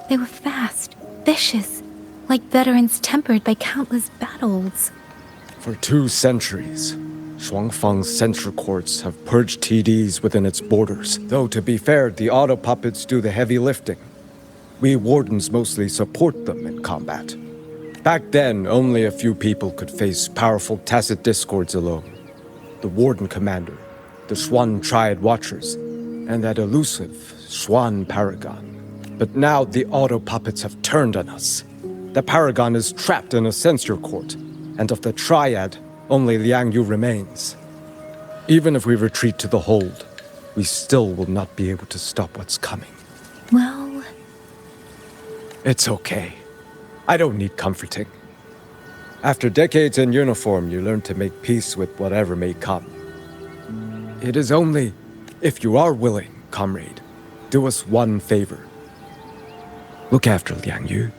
Speaker 5: They were fast, vicious, like veterans tempered by countless battles.
Speaker 2: For 2 centuries, Xuanfang's censure courts have purged TDs within its borders. Though, to be fair, the Autopuppets do the heavy lifting. We wardens mostly support them in combat. Back then, only a few people could face powerful tacit discords alone. The Warden Commander, the Xuan Triad Watchers, and that elusive Xuan Paragon. But now the Autopuppets have turned on us. The Paragon is trapped in a censure court, and of the Triad, only Liang Yu remains. Even if we retreat to the hold, we still will not be able to stop what's coming.
Speaker 5: Well...
Speaker 2: It's okay. I don't need comforting. After decades in uniform, you learn to make peace with whatever may come. It is only, if you are willing, comrade, do us one favor. Look after Liang Yu.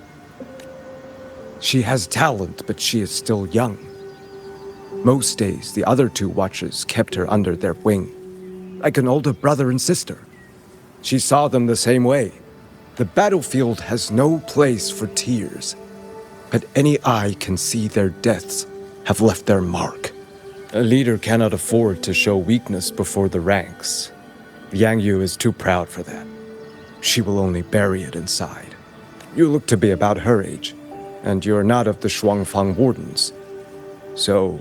Speaker 2: She has talent, but she is still young. Most days, the other 2 watchers kept her under their wing, like an older brother and sister. She saw them the same way. The battlefield has no place for tears, but any eye can see their deaths have left their mark. A leader cannot afford to show weakness before the ranks. Liang Yu is too proud for that. She will only bury it inside. You look to be about her age, and you're not of the Xuanfang Wardens. So,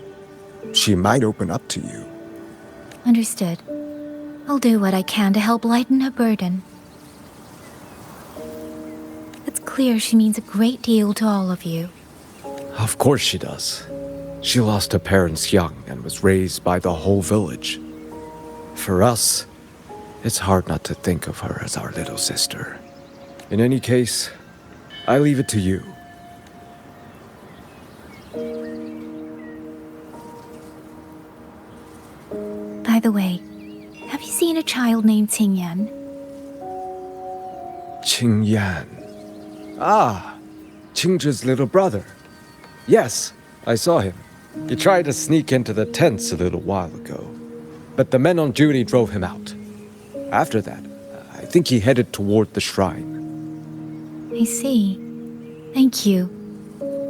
Speaker 2: she might open up to you.
Speaker 5: Understood. I'll do what I can to help lighten her burden. It's clear she means a great deal to all of you.
Speaker 2: Of course she does. She lost her parents young and was raised by the whole village. For us, it's hard not to think of her as our little sister. In any case, I leave it to you.
Speaker 5: By the way, have you seen a child named Qingyan?
Speaker 2: Qingyan. Ah, Qingzhi's little brother. Yes, I saw him. He tried to sneak into the tents a little while ago, but the men on duty drove him out. After that, I think he headed toward the shrine.
Speaker 5: I see. Thank you.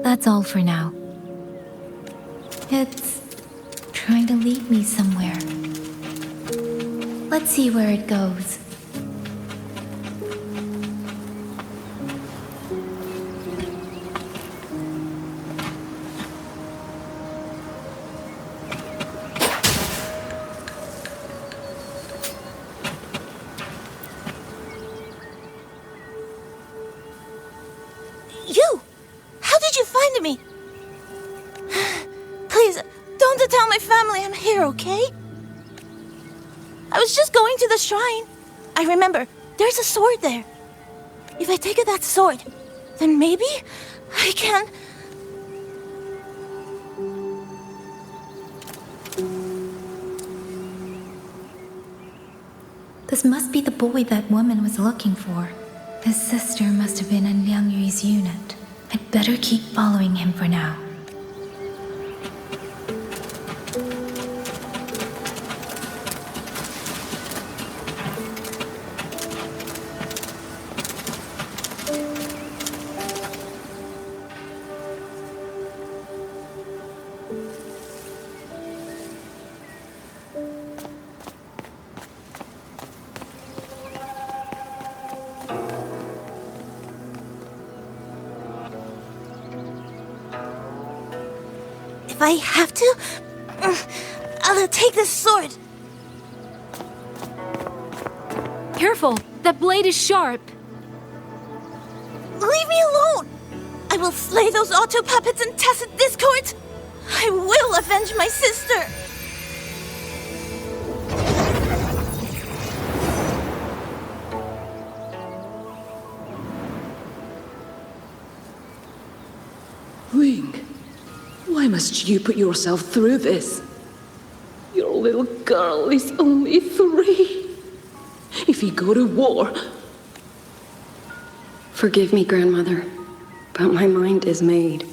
Speaker 5: That's all for now. It's trying to lead me somewhere. Let's see where it goes.
Speaker 6: You! How did you find me? Please, don't tell my family I'm here, okay? I was just going to the shrine. I remember, there's a sword there. If I take that sword, then maybe I can...
Speaker 5: This must be the boy that woman was looking for. His sister must have been in Liang Yu's unit. I'd better keep following him for now.
Speaker 6: If I have to, I'll take this sword.
Speaker 5: Careful! That blade is sharp!
Speaker 6: Leave me alone! I will slay those Autopuppets and tacit discords! I will avenge my sister!
Speaker 8: Wing, why must you put yourself through this? Your little girl is only 3. If you go to war...
Speaker 18: Forgive me, grandmother, but my mind is made.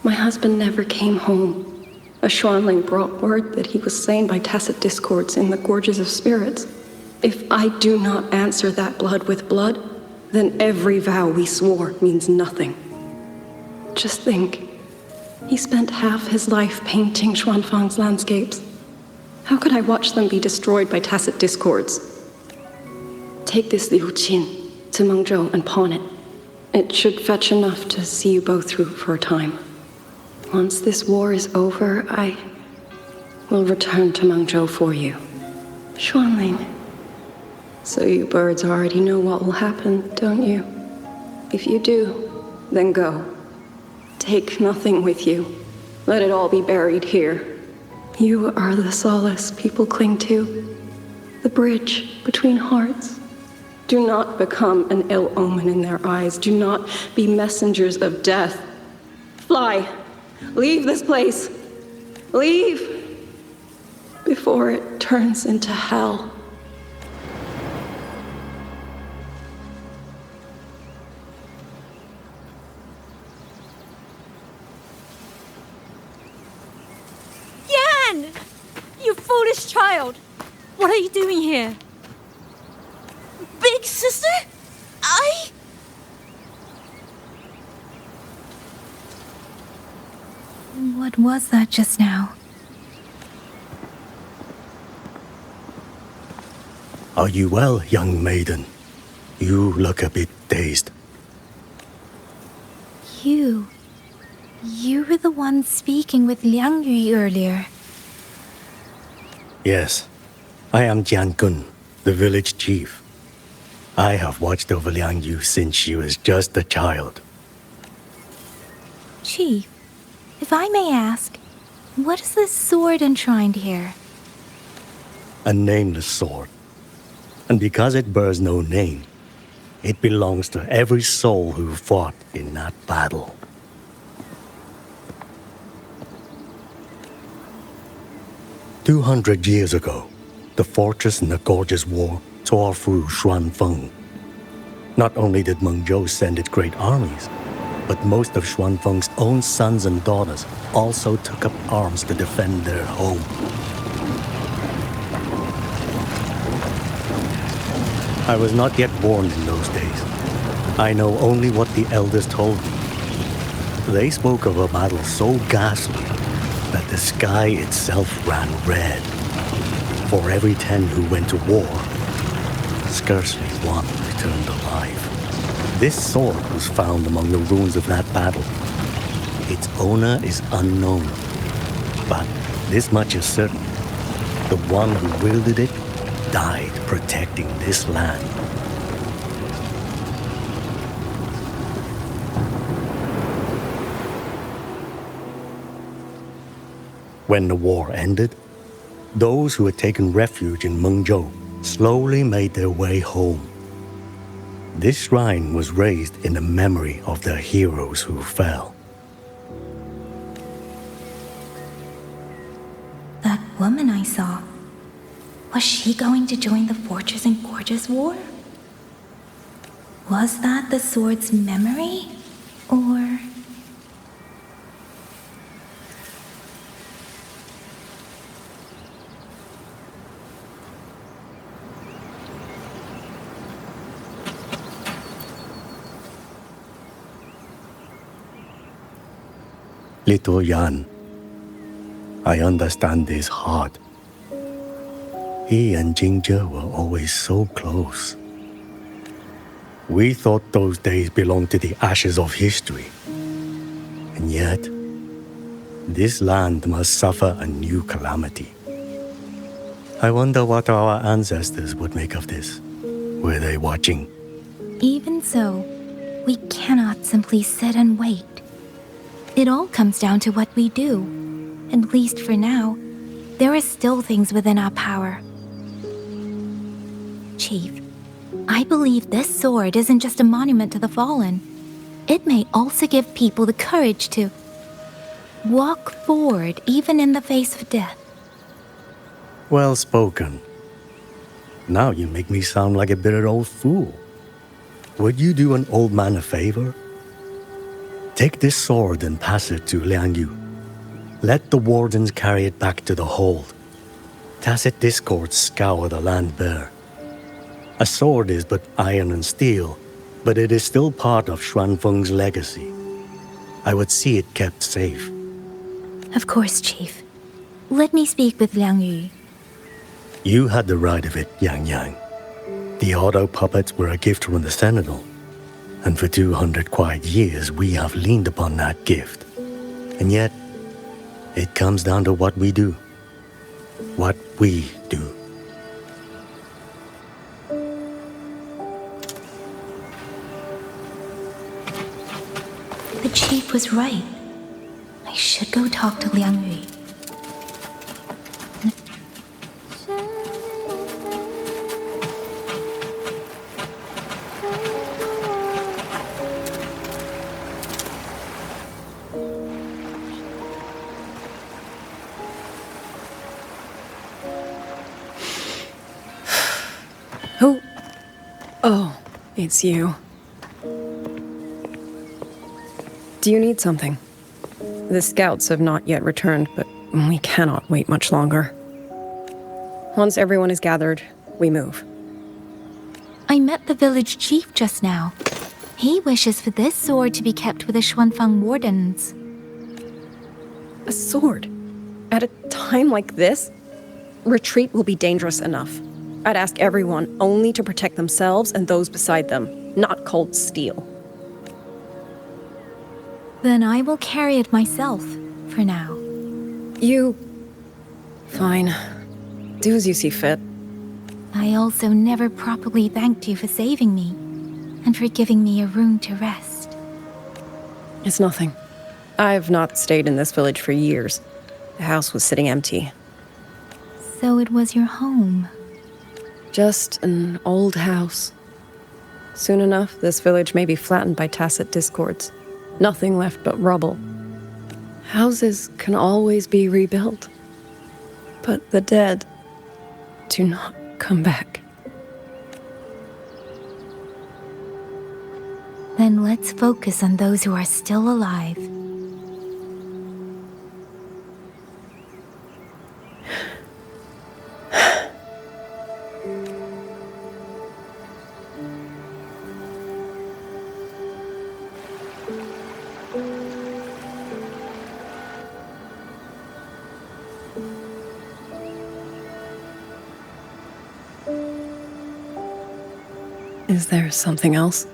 Speaker 18: My husband never came home. A Xuanling brought word that he was slain by tacit discords in the Gorges of Spirits. If I do not answer that blood with blood, then every vow we swore means nothing. Just think, he spent half his life painting Xuanfang's landscapes. How could I watch them be destroyed by tacit discords? Take this Liu Qin to Mengzhou and pawn it. It should fetch enough to see you both through for a time. Once this war is over, I will return to Mengzhou for you. Xuanling. So you birds already know what will happen, don't you? If you do, then go. Take nothing with you. Let it all be buried here. You are the solace people cling to. The bridge between hearts. Do not become an ill omen in their eyes. Do not be messengers of death. Fly. Leave this place. Leave. Before it turns into hell.
Speaker 5: Yan! You foolish child! What are you doing here?
Speaker 6: Big sister?
Speaker 5: What was that just now?
Speaker 22: Are you well, young maiden? You look a bit dazed.
Speaker 5: You were the one speaking with Liang Yu earlier.
Speaker 22: Yes, I am Jian, the village chief. I have watched over Liang Yu since she was just a child.
Speaker 5: Chief, if I may ask, what is this sword enshrined here?
Speaker 22: A nameless sword. And because it bears no name, it belongs to every soul who fought in that battle. "200 years ago, the fortress in the Gorges War tore through Xuanfang. Not only did Mengzhou send its great armies, but most of Xuanfang's own sons and daughters also took up arms to defend their home. I was not yet born in those days. I know only what the elders told me. They spoke of a battle so ghastly that the sky itself ran red. For every 10 who went to war, scarcely one returned alive. This sword was found among the ruins of that battle. Its owner is unknown, but this much is certain. The one who wielded it died protecting this land. When the war ended, those who had taken refuge in Mengzhou slowly made their way home. This shrine was raised in the memory of the heroes who fell.
Speaker 5: That woman I saw, was she going to join the Fortress and Gorges War? Was that the sword's memory, or...
Speaker 22: Little Yan, I understand his heart. He and Jinzhou were always so close. We thought those days belonged to the ashes of history. And yet, this land must suffer a new calamity. I wonder what our ancestors would make of this. Were they watching?
Speaker 5: Even so, we cannot simply sit and wait. It all comes down to what we do. At least for now, there are still things within our power. Chief, I believe this sword isn't just a monument to the fallen. It may also give people the courage to walk forward even in the face of death.
Speaker 22: Well spoken. Now you make me sound like a bitter old fool. Would you do an old man a favor? Take this sword and pass it to Liangyu. Let the wardens carry it back to the hold. Tacit discords scour the land bare. A sword is but iron and steel, but it is still part of Xuanfeng's legacy. I would see it kept safe.
Speaker 5: Of course, Chief. Let me speak with Liangyu.
Speaker 22: You had the right of it, Yangyang. The Autopuppets were a gift from the Sentinel, and for 200 quiet years we have leaned upon that gift. And yet, it comes down to what we do. What we do.
Speaker 5: The Chief was right. I should go talk to Liangyu.
Speaker 18: Who? Oh, it's you. Do you need something? The scouts have not yet returned, but we cannot wait much longer. Once everyone is gathered, we move.
Speaker 5: I met the village chief just now. He wishes for this sword to be kept with the Xuanfang wardens.
Speaker 18: A sword? At a time like this? Retreat will be dangerous enough. I'd ask everyone only to protect themselves and those beside them, not cold steel.
Speaker 5: Then I will carry it myself, for now.
Speaker 18: You... Fine. Do as you see fit.
Speaker 5: I also never properly thanked you for saving me, and for giving me a room to rest.
Speaker 18: It's nothing. I've not stayed in this village for years. The house was sitting empty.
Speaker 5: So it was your home?
Speaker 18: Just an old house. Soon enough, this village may be flattened by tacit discords. Nothing left but rubble. Houses can always be rebuilt. But the dead do not come back.
Speaker 5: Then let's focus on those who are still alive.
Speaker 18: Is there something else?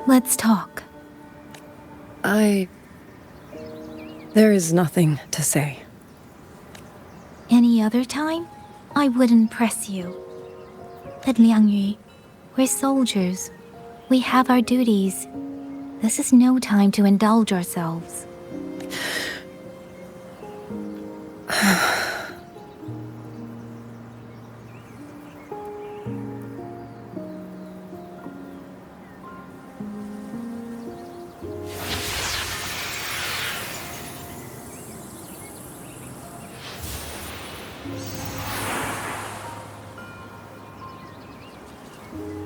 Speaker 5: Let's talk.
Speaker 18: There is nothing to say.
Speaker 5: Any other time, I wouldn't press you. But Liangyu, we're soldiers. We have our duties. This is no time to indulge ourselves.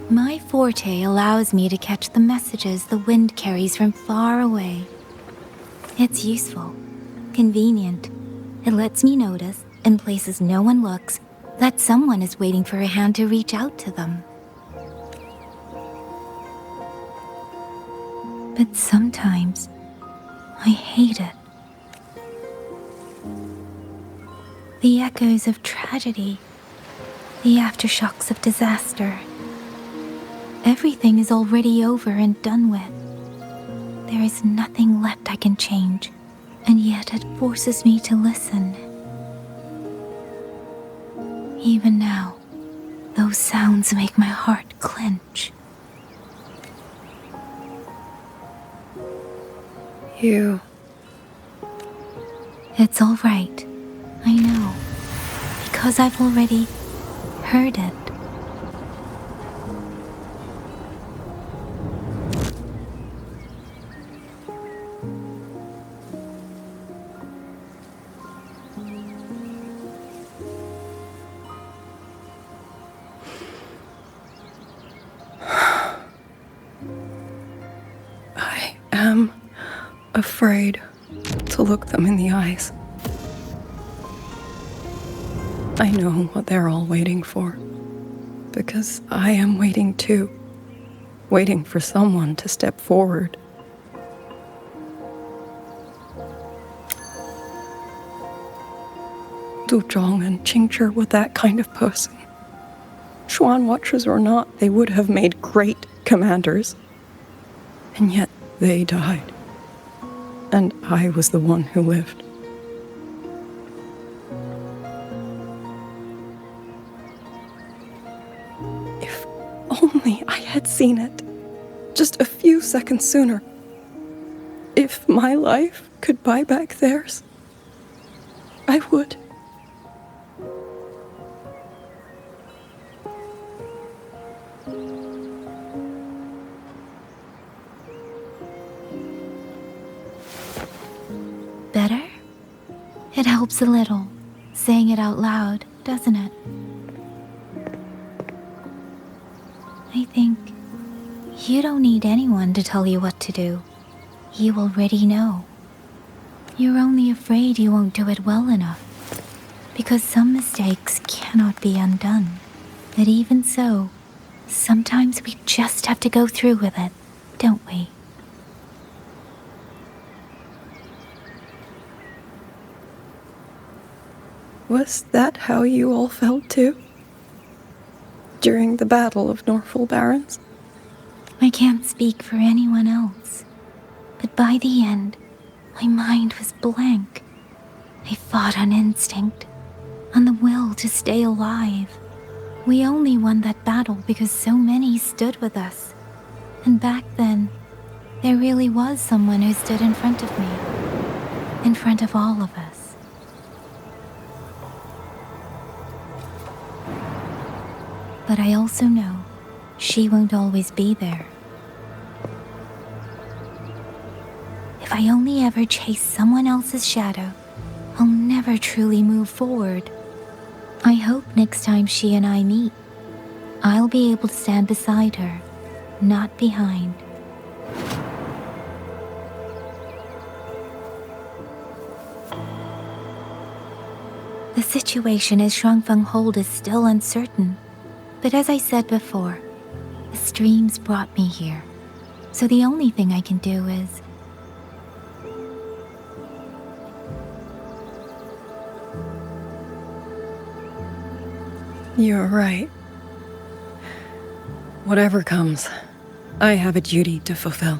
Speaker 5: My forte allows me to catch the messages the wind carries from far away. It's useful, convenient. It lets me notice, in places no one looks, that someone is waiting for a hand to reach out to them. But sometimes, I hate it. The echoes of tragedy, the aftershocks of disaster. everything is already over and done with. There is nothing left I can change, and yet it forces me to listen. Even now, those sounds make my heart clench.
Speaker 18: You...
Speaker 5: It's all right. I know. Because I've already heard it.
Speaker 18: I am afraid to look them in the eyes. I know what they're all waiting for, because I am waiting too. Waiting for someone to step forward. Du Zhong and Qingzhi were that kind of person. Xuan Watchers or not, they would have made great commanders. And yet they died. And I was the one who lived. If only I had seen it. Just a few seconds sooner. If my life could buy back theirs, I would.
Speaker 5: Better? It helps a little, saying it out loud, doesn't it? I think you don't need anyone to tell you what to do. You already know. You're only afraid you won't do it well enough, because some mistakes cannot be undone. But even so, sometimes we just have to go through with it, don't we?
Speaker 18: Was that how you all felt too? During the Battle of Norfolk Barrens?
Speaker 5: I can't speak for anyone else, but by the end, my mind was blank. I fought on instinct, on the will to stay alive. We only won that battle because so many stood with us. And back then, there really was someone who stood in front of me, in front of all of us. But I also know she won't always be there. If I only ever chase someone else's shadow, I'll never truly move forward. I hope next time she and I meet, I'll be able to stand beside her, not behind. The situation at Xuanfang Hold is still uncertain. But as I said before, the streams brought me here. So the only thing I can do is...
Speaker 18: You're right. Whatever comes, I have a duty to fulfill.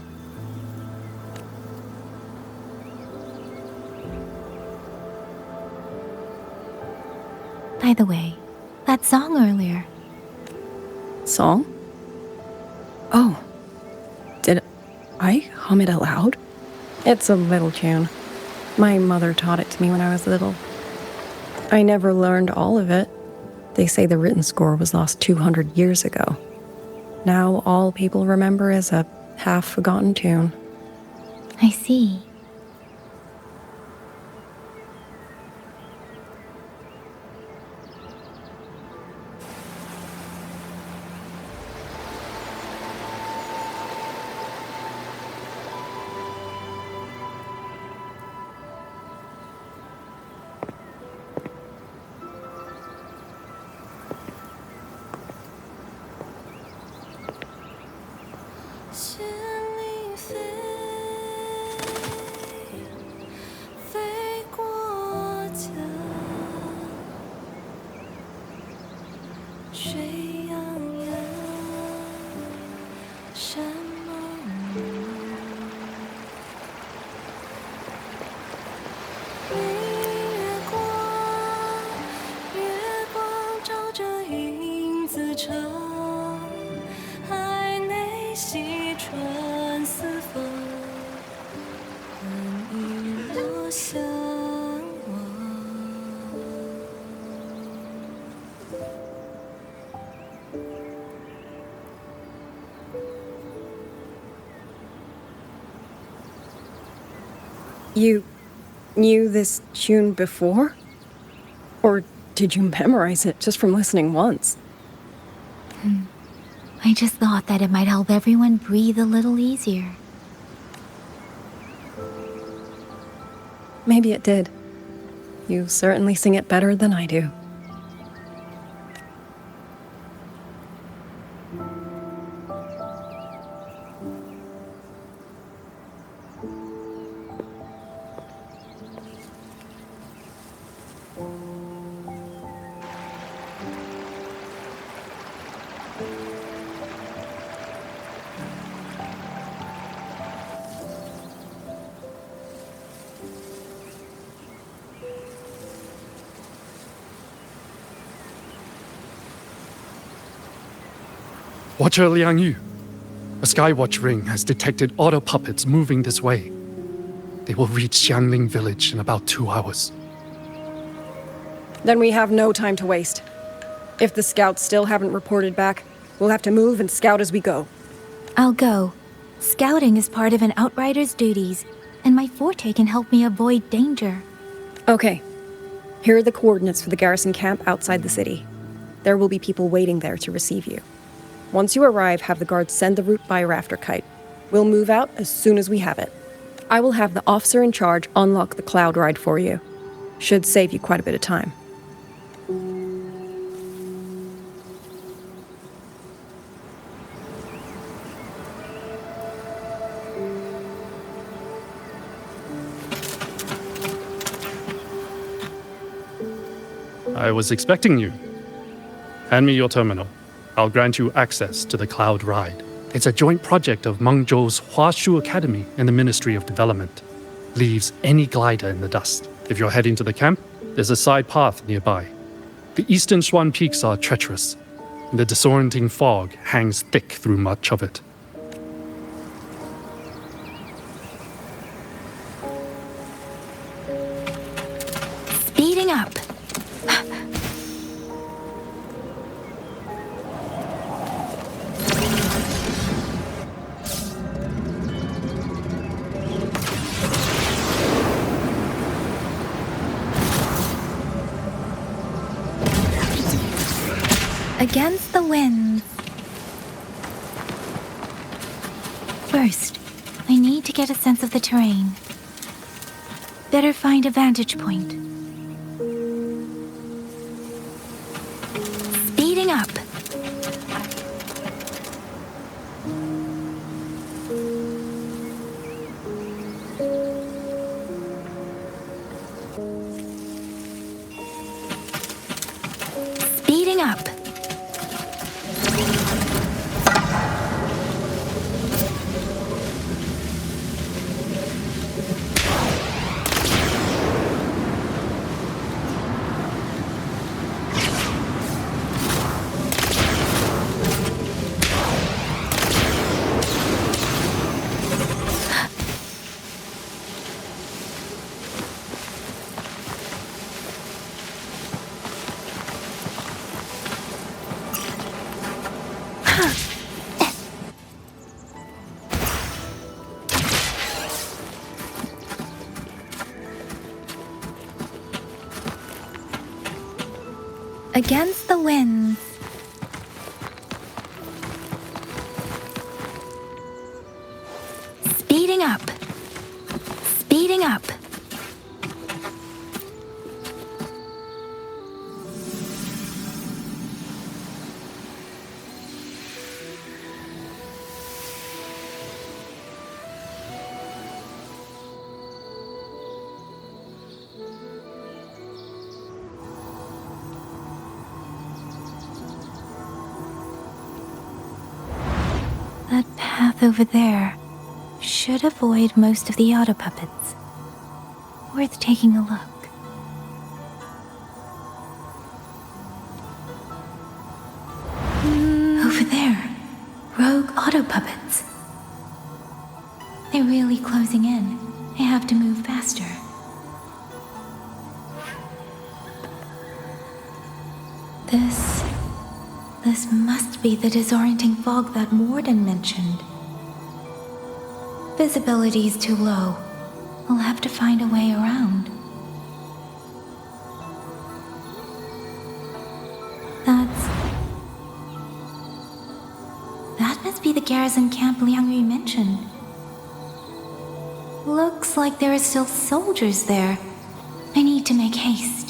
Speaker 5: By the way, that song earlier...
Speaker 18: Song? Oh. Did I hum it aloud? It's a little tune. My mother taught it to me when I was little. I never learned all of it. They say the written score was lost 200 years ago. Now all people remember is a half-forgotten tune.
Speaker 5: I see.
Speaker 6: 什么？月光照着影子城，海内西春四风，恨意落相望。
Speaker 18: You knew this tune before? Or did you memorize it just from listening once?
Speaker 5: I just thought that it might help everyone breathe a little easier.
Speaker 18: Maybe it did. You certainly sing it better than I do.
Speaker 10: Watcher Liangyu, a Skywatch ring has detected Autopuppets moving this way. They will reach Xiangling village in about 2 hours.
Speaker 18: Then we have no time to waste. If the scouts still haven't reported back, we'll have to move and scout as we go.
Speaker 5: I'll go. Scouting is part of an outrider's duties, and my forte can help me avoid danger.
Speaker 18: Okay. Here are the coordinates for the garrison camp outside the city. There will be people waiting there to receive you. Once you arrive, have the guards send the route by rafter kite. We'll move out as soon as we have it. I will have the officer in charge unlock the cloud ride for you. Should save you quite a bit of time.
Speaker 10: I was expecting you. Hand me your terminal. I'll grant you access to the Cloud Ride. It's a joint project of Mengzhou's Huashu Academy and the Ministry of Development. Leaves any glider in the dust. If you're heading to the camp, there's a side path nearby. The eastern Xuan peaks are treacherous, and the disorienting fog hangs thick through much of it.
Speaker 5: Speeding up. Against the winds. First, I need to get a sense of the terrain. Better find a vantage point. Speeding up. Speeding up. Against the winds. Speeding up. Speeding up. That path over there should avoid most of the Autopuppets. Worth taking a look. Over there, rogue Autopuppets. They're really closing in. I have to move faster. This must be the disorienting fog that Morden mentioned. Visibility's too low. I'll have to find a way around. That must be the garrison camp Liangyu mentioned. Looks like there are still soldiers there. I need to make haste.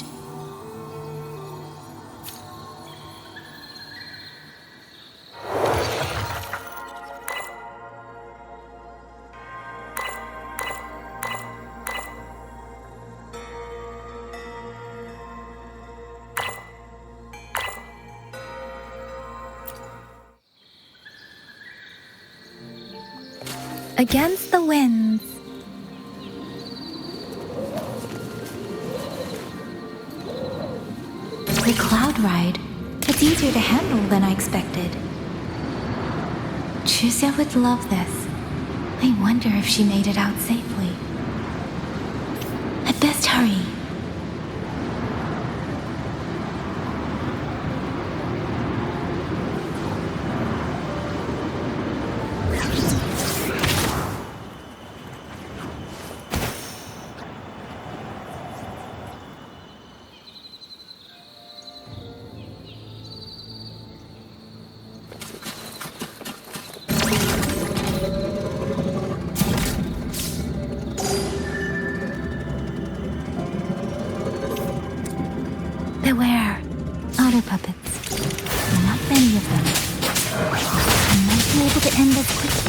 Speaker 5: Against the winds. The cloud ride. It's easier to handle than I expected. Xusia would love this. I wonder if she made it out safely. I'd best hurry. Beware, Autopuppets. Not many of them. I might be able to end this quickly.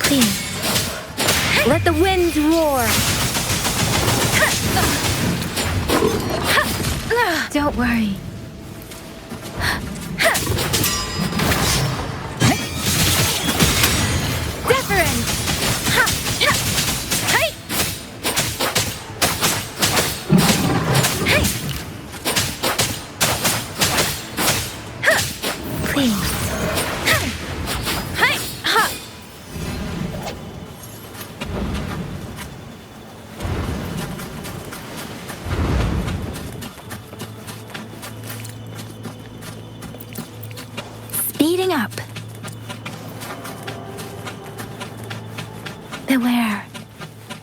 Speaker 5: Please, let the winds roar. Don't worry. Deference! Please. Speeding up. Beware.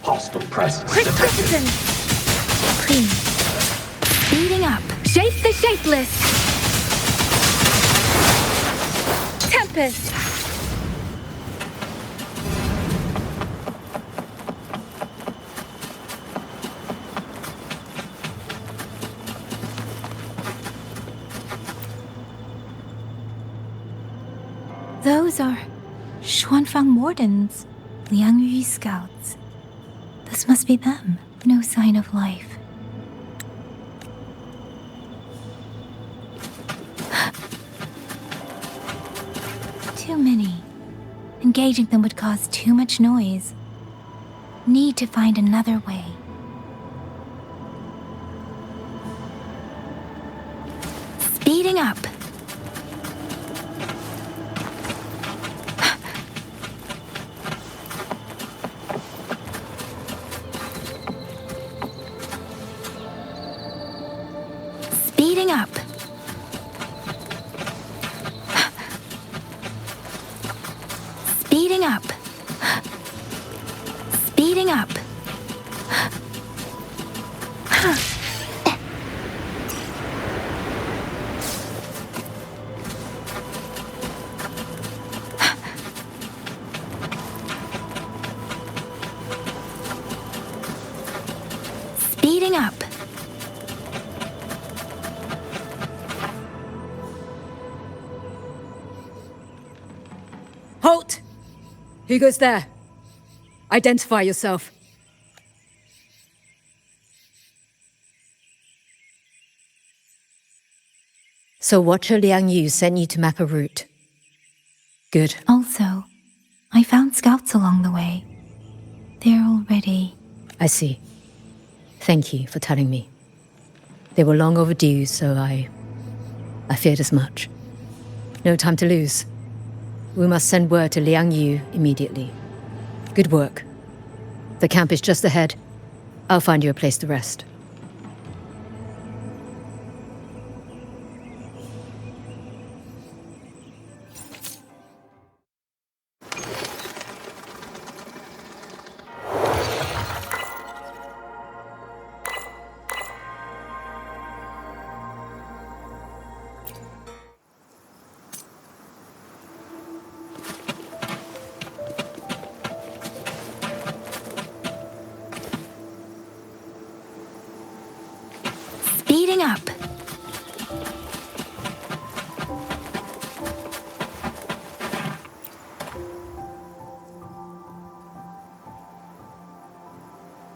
Speaker 13: Hostile presence
Speaker 5: Quick
Speaker 13: detected.
Speaker 5: citizen! Please. Speeding up. Shape the shapeless. Tempest. Those are Xuanfang Mordens, Liangyu scouts. This must be them. No sign of life. Too many. Engaging them would cause too much noise. Need to find another way. Speeding up. Speeding up. Speeding up. Speeding up. Speeding up.
Speaker 3: Halt! Who goes there? Identify yourself.
Speaker 20: So Watcher Liang Yu sent you to map a route. Good.
Speaker 5: Also, I found scouts along the way. They're all ready.
Speaker 20: I see. Thank you for telling me. They were long overdue, so I feared as much. No time to lose. We must send word to Liang Yu immediately. Good work. The camp is just ahead. I'll find you a place to rest.
Speaker 5: Speeding up.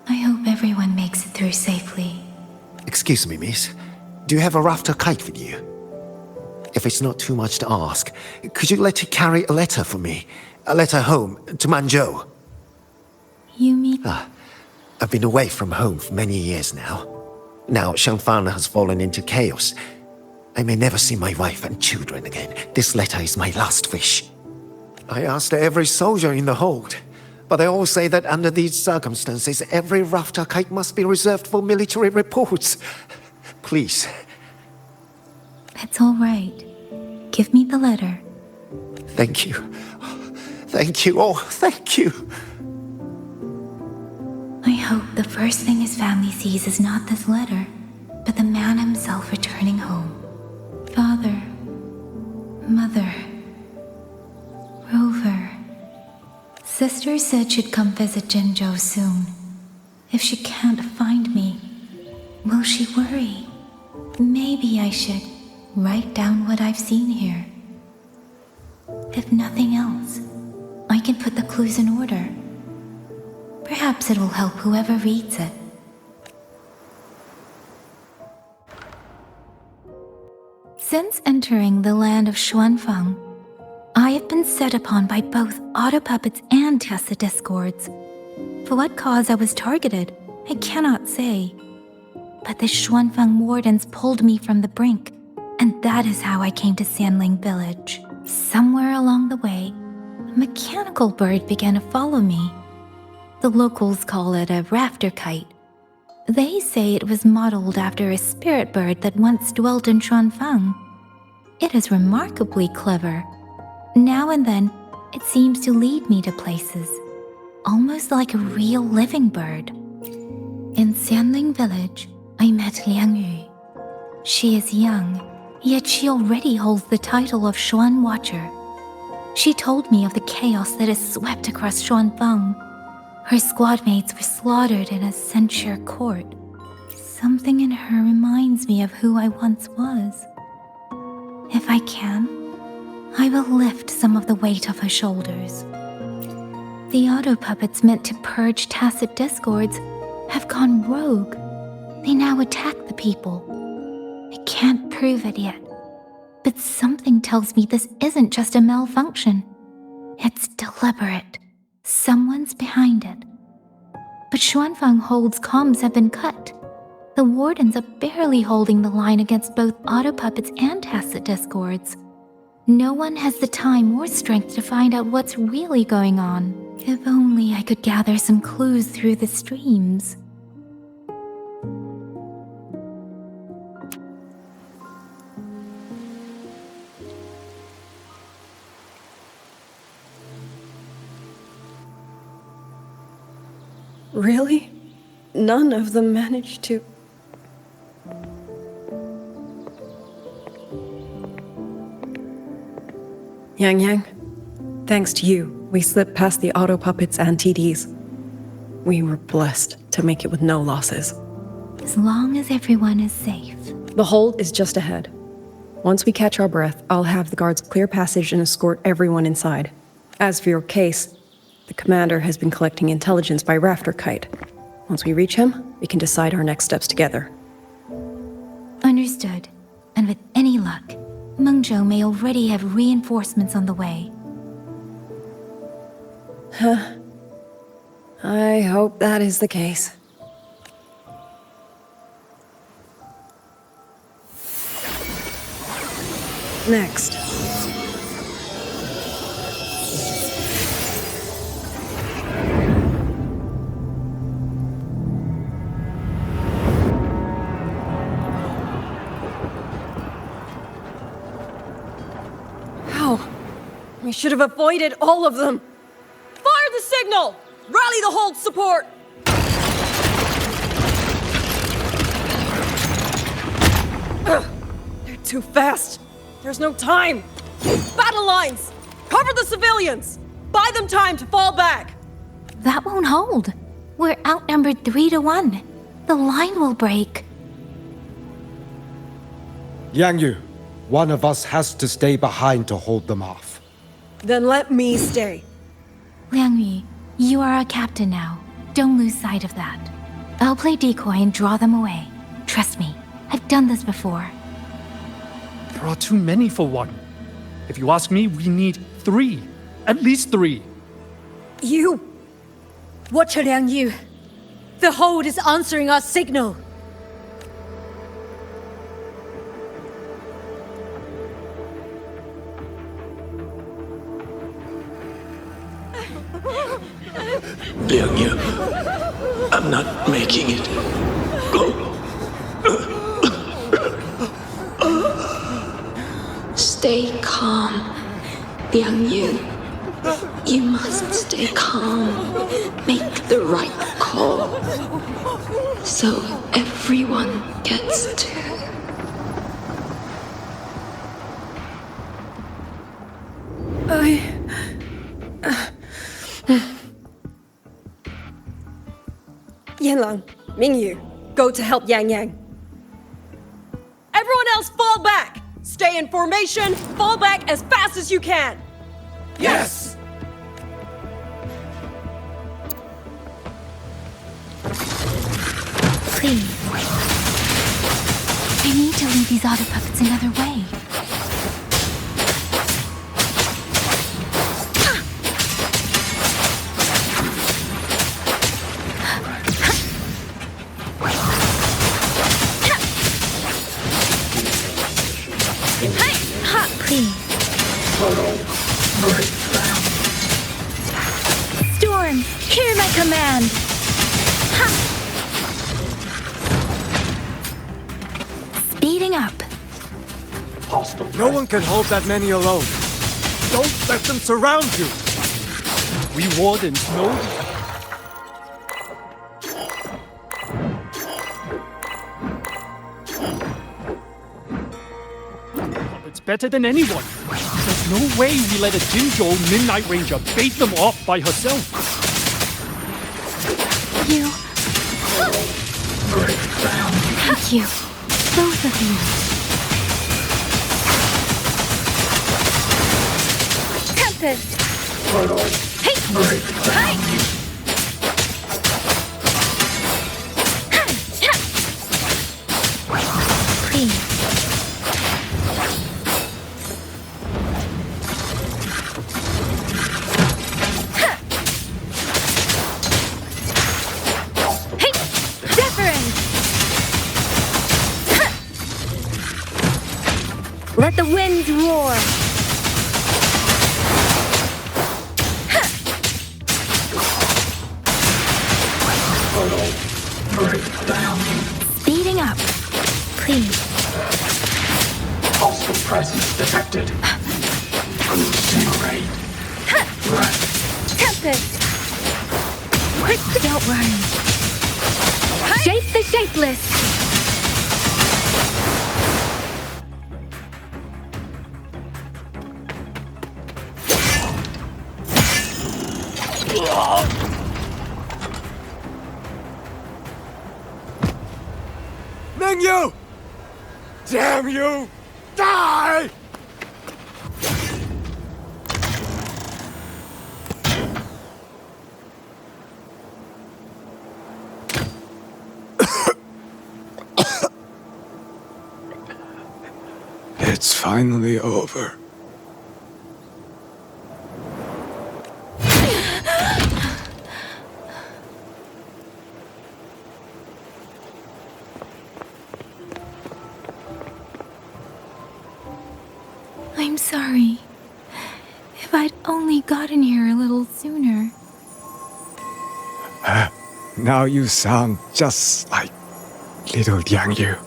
Speaker 5: I hope everyone makes it through safely.
Speaker 12: Excuse me, miss. Do you have a rafter kite with you? If it's not too much to ask, could you let it carry a letter for me? A letter home, to Mengzhou.
Speaker 5: You mean...
Speaker 12: I've been away from home for many years now. Now Xuanfang has fallen into chaos. I may never see my wife and children again. This letter is my last wish. I asked every soldier in the hold, but they all say that under these circumstances, every rafter kite must be reserved for military reports. Please.
Speaker 5: That's all right. Give me the letter.
Speaker 12: Thank you. Thank you. Oh, thank you.
Speaker 5: I hope the first thing his family sees is not this letter, but the man himself returning home. Father, Mother, Rover. Sister said she'd come visit Jinzhou soon. If she can't find me, will she worry? Maybe I should write down what I've seen here. If nothing else, I can put the clues in order. Perhaps it will help whoever reads it. Since entering the land of Xuanfang, I have been set upon by both Autopuppets and Tacit Discords. For what cause I was targeted, I cannot say. But the Xuanfang wardens pulled me from the brink, and that is how I came to Sanling village. Somewhere along the way, a mechanical bird began to follow me. The locals call it a rafter kite. They say it was modeled after a spirit bird that once dwelt in Xuanfang. It is remarkably clever. Now and then, it seems to lead me to places, almost like a real living bird. In Sanling village, I met Liang Yu. She is young, yet she already holds the title of Xuan Watcher. She told me of the chaos that has swept across Xuanfang. Her squad mates were slaughtered in a censure court. Something in her reminds me of who I once was. If I can, I will lift some of the weight off her shoulders. The Autopuppets meant to purge Tacit Discords have gone rogue. They now attack the people. I can't prove it yet, but something tells me this isn't just a malfunction. It's deliberate. Someone's behind it. But Xuanfang Hold's comms have been cut. The wardens are barely holding the line against both Autopuppets and Tacit Discords. No one has the time or strength to find out what's really going on. If only I could gather some clues through the streams.
Speaker 18: Really? None of them managed to... Yangyang, thanks to you, we slipped past the Autopuppets and TDs. We were blessed to make it with no losses.
Speaker 5: As long as everyone is safe.
Speaker 18: The hold is just ahead. Once we catch our breath, I'll have the guards clear passage and escort everyone inside. As for your case, the commander has been collecting intelligence by rafter kite. Once we reach him, we can decide our next steps together.
Speaker 5: Understood. And with any luck, Mengzhou may already have reinforcements on the way.
Speaker 18: Huh. I hope that is the case. Next.
Speaker 16: How? We should have avoided all of them. Fire the signal! Rally the hold support! Ugh, they're too fast. There's no time. Battle lines! Cover the civilians! Buy them time to fall back!
Speaker 5: That won't hold. We're outnumbered 3-1. The line will break.
Speaker 2: Yangyang, one of us has to stay behind to hold them off.
Speaker 16: Then let me stay.
Speaker 5: Liangyu, you are our captain now. Don't lose sight of that. I'll play decoy and draw them away. Trust me, I've done this before.
Speaker 10: There are too many for one. If you ask me, we need 3. At least 3.
Speaker 3: You! Watch Liangyu. The hold is answering our signal.
Speaker 13: Liangyu, I'm not making it. Go.
Speaker 8: Stay calm, Yangyang. You must stay calm. Make the right call. So everyone gets to.
Speaker 16: Yanlang, Mingyu, go to help Yangyang. Everyone else fall back! Stay in formation, fall back as fast as you can!
Speaker 2: Yes!
Speaker 5: Please. I need to lead these Autopuppets another way. Please. Storm, hear my command! Speeding up.
Speaker 2: No one can hold that many alone. Don't let them surround you.
Speaker 10: We wardens know It's better than anyone. There's no way we let a Jinzhou Midnight Ranger bait them off by herself.
Speaker 5: You. Thank you. Both of you. Tempest. Hey. Hey. Please. Let the winds roar! Speeding up, please.
Speaker 13: Hostile presence detected. Incinerate.
Speaker 5: Tempest! Quick, don't run. Shape the shapeless!
Speaker 2: Mengzhou! Damn you! Die!
Speaker 13: It's finally over.
Speaker 5: I'm sorry. If I'd only gotten here a little sooner.
Speaker 2: Now you sound just like little Yangyang.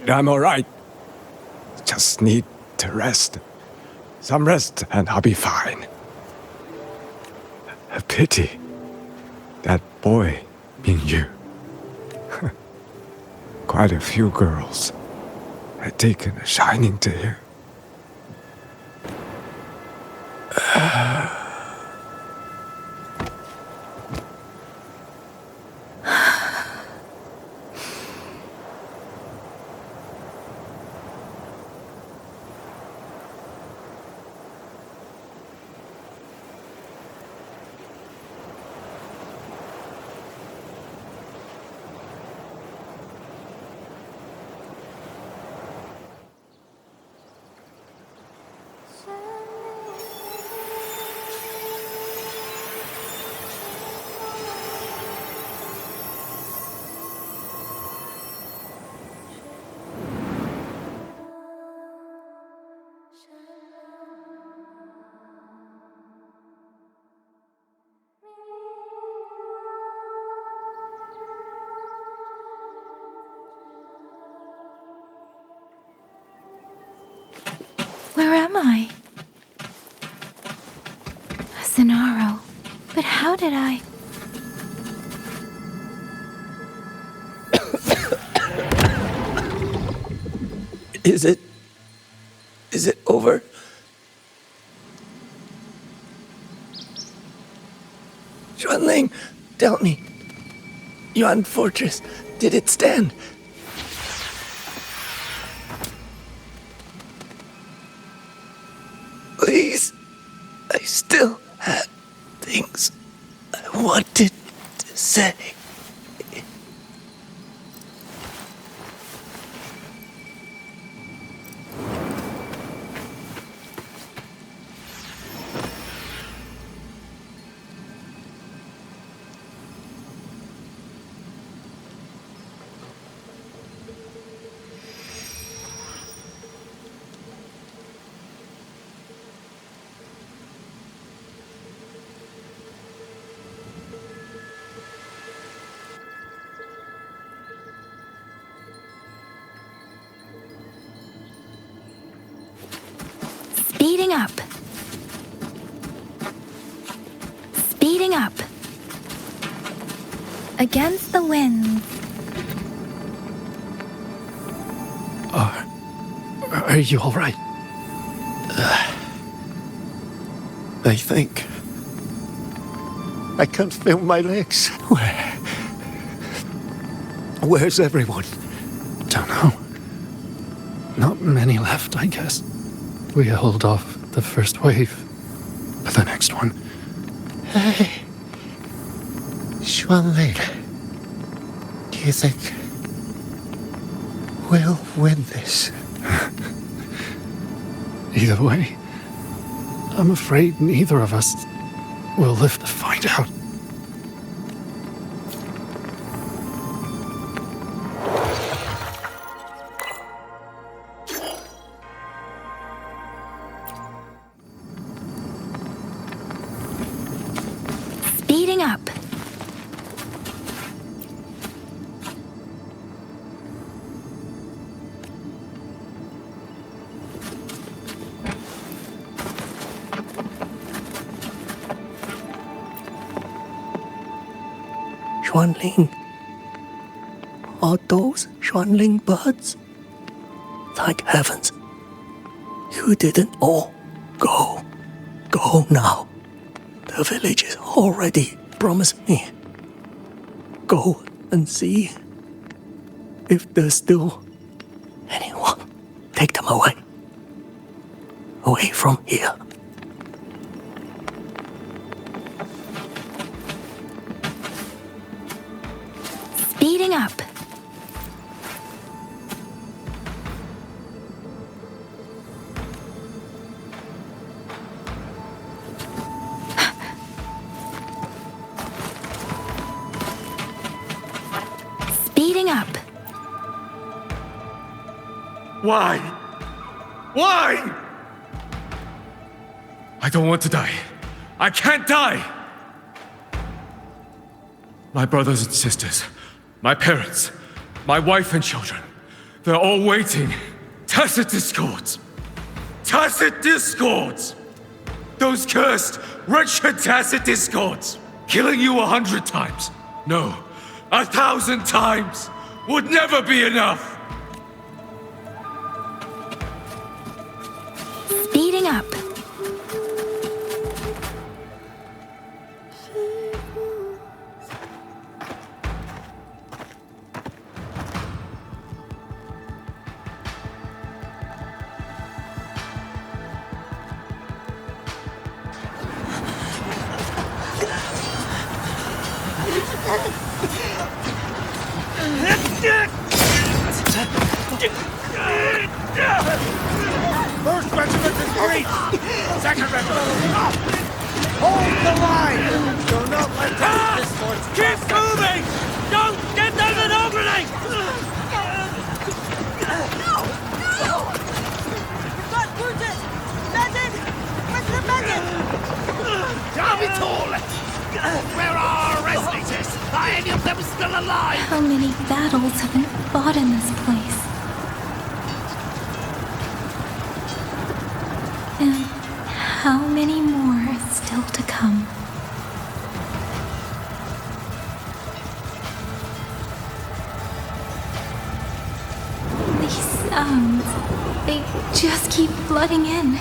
Speaker 2: I'm alright. Just need to rest. Some rest and I'll be fine. A pity. That boy, Muyu. Quite a few girls had taken a shining to him.
Speaker 5: Where am I? Sonaro. But how did I...
Speaker 13: Is it over? Xuanling, tell me. Yuan Fortress, did it stand? Please, I still had things I wanted to say.
Speaker 5: Speeding up. Speeding up. Against the wind.
Speaker 10: Are you all right?
Speaker 12: I think I can't feel my legs. Where's everyone?
Speaker 10: Don't know. Not many left, I guess. We held off the first wave, but the next one.
Speaker 12: Hey, Xuanling, do you think we'll win this?
Speaker 10: Either way, I'm afraid neither of us will live to find out.
Speaker 5: Speeding up.
Speaker 13: Xuanling. Are those Xuanling birds? Thank heavens. You didn't all go. Go now. The village is already promised me. Go and see if there's still anyone. Take them away. Away from here.
Speaker 5: Speeding up. Speeding up.
Speaker 15: Why? Why? I don't want to die. I can't die! My brothers and sisters, my parents, my wife and children, they're all waiting. Tacit discords! Tacit discords! Those cursed, wretched tacit discords! Killing you 100 times, no, 1,000 times, would never be enough!
Speaker 5: Speeding up.
Speaker 17: First regiment is breached! Second regiment! Hold the line! Do not let them discords.
Speaker 15: Keep moving! Don't get them an opening!
Speaker 6: No! You've got Brutus! Bandit! Where's the bandit?
Speaker 17: Damn it all! Where are our resonators? Are any of them still alive?
Speaker 5: How many battles have been fought in this place? And how many more are still to come? These sounds, they just keep flooding in.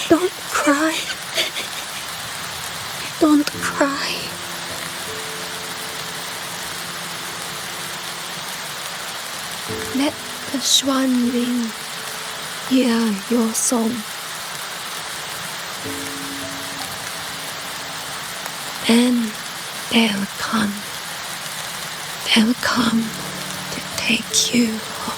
Speaker 11: Don't cry. Don't cry. Let the Xuanling hear your song. Then they'll come. They'll come to take you home.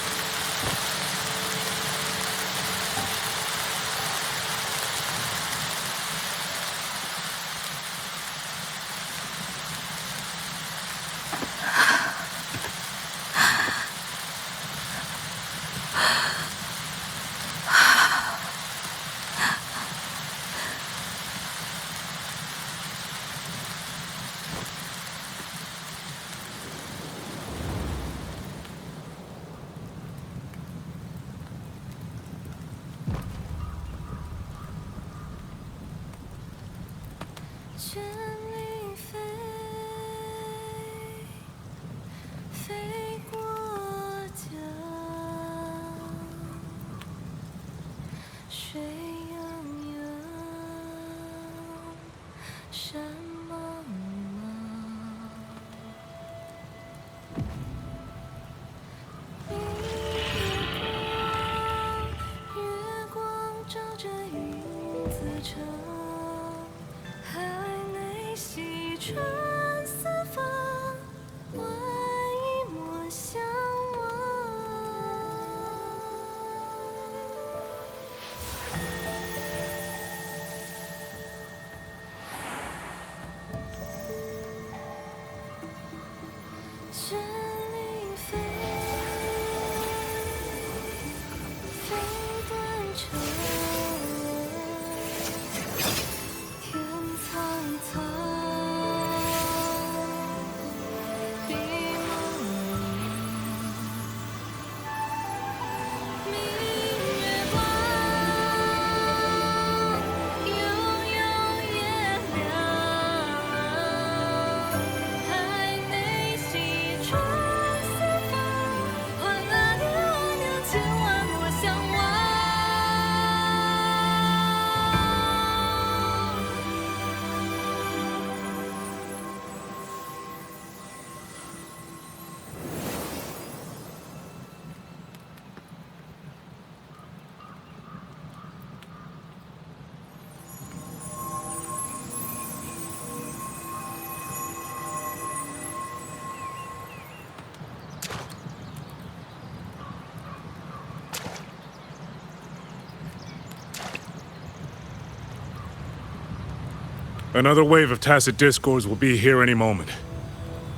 Speaker 1: Another wave of tacit discords will be here any moment.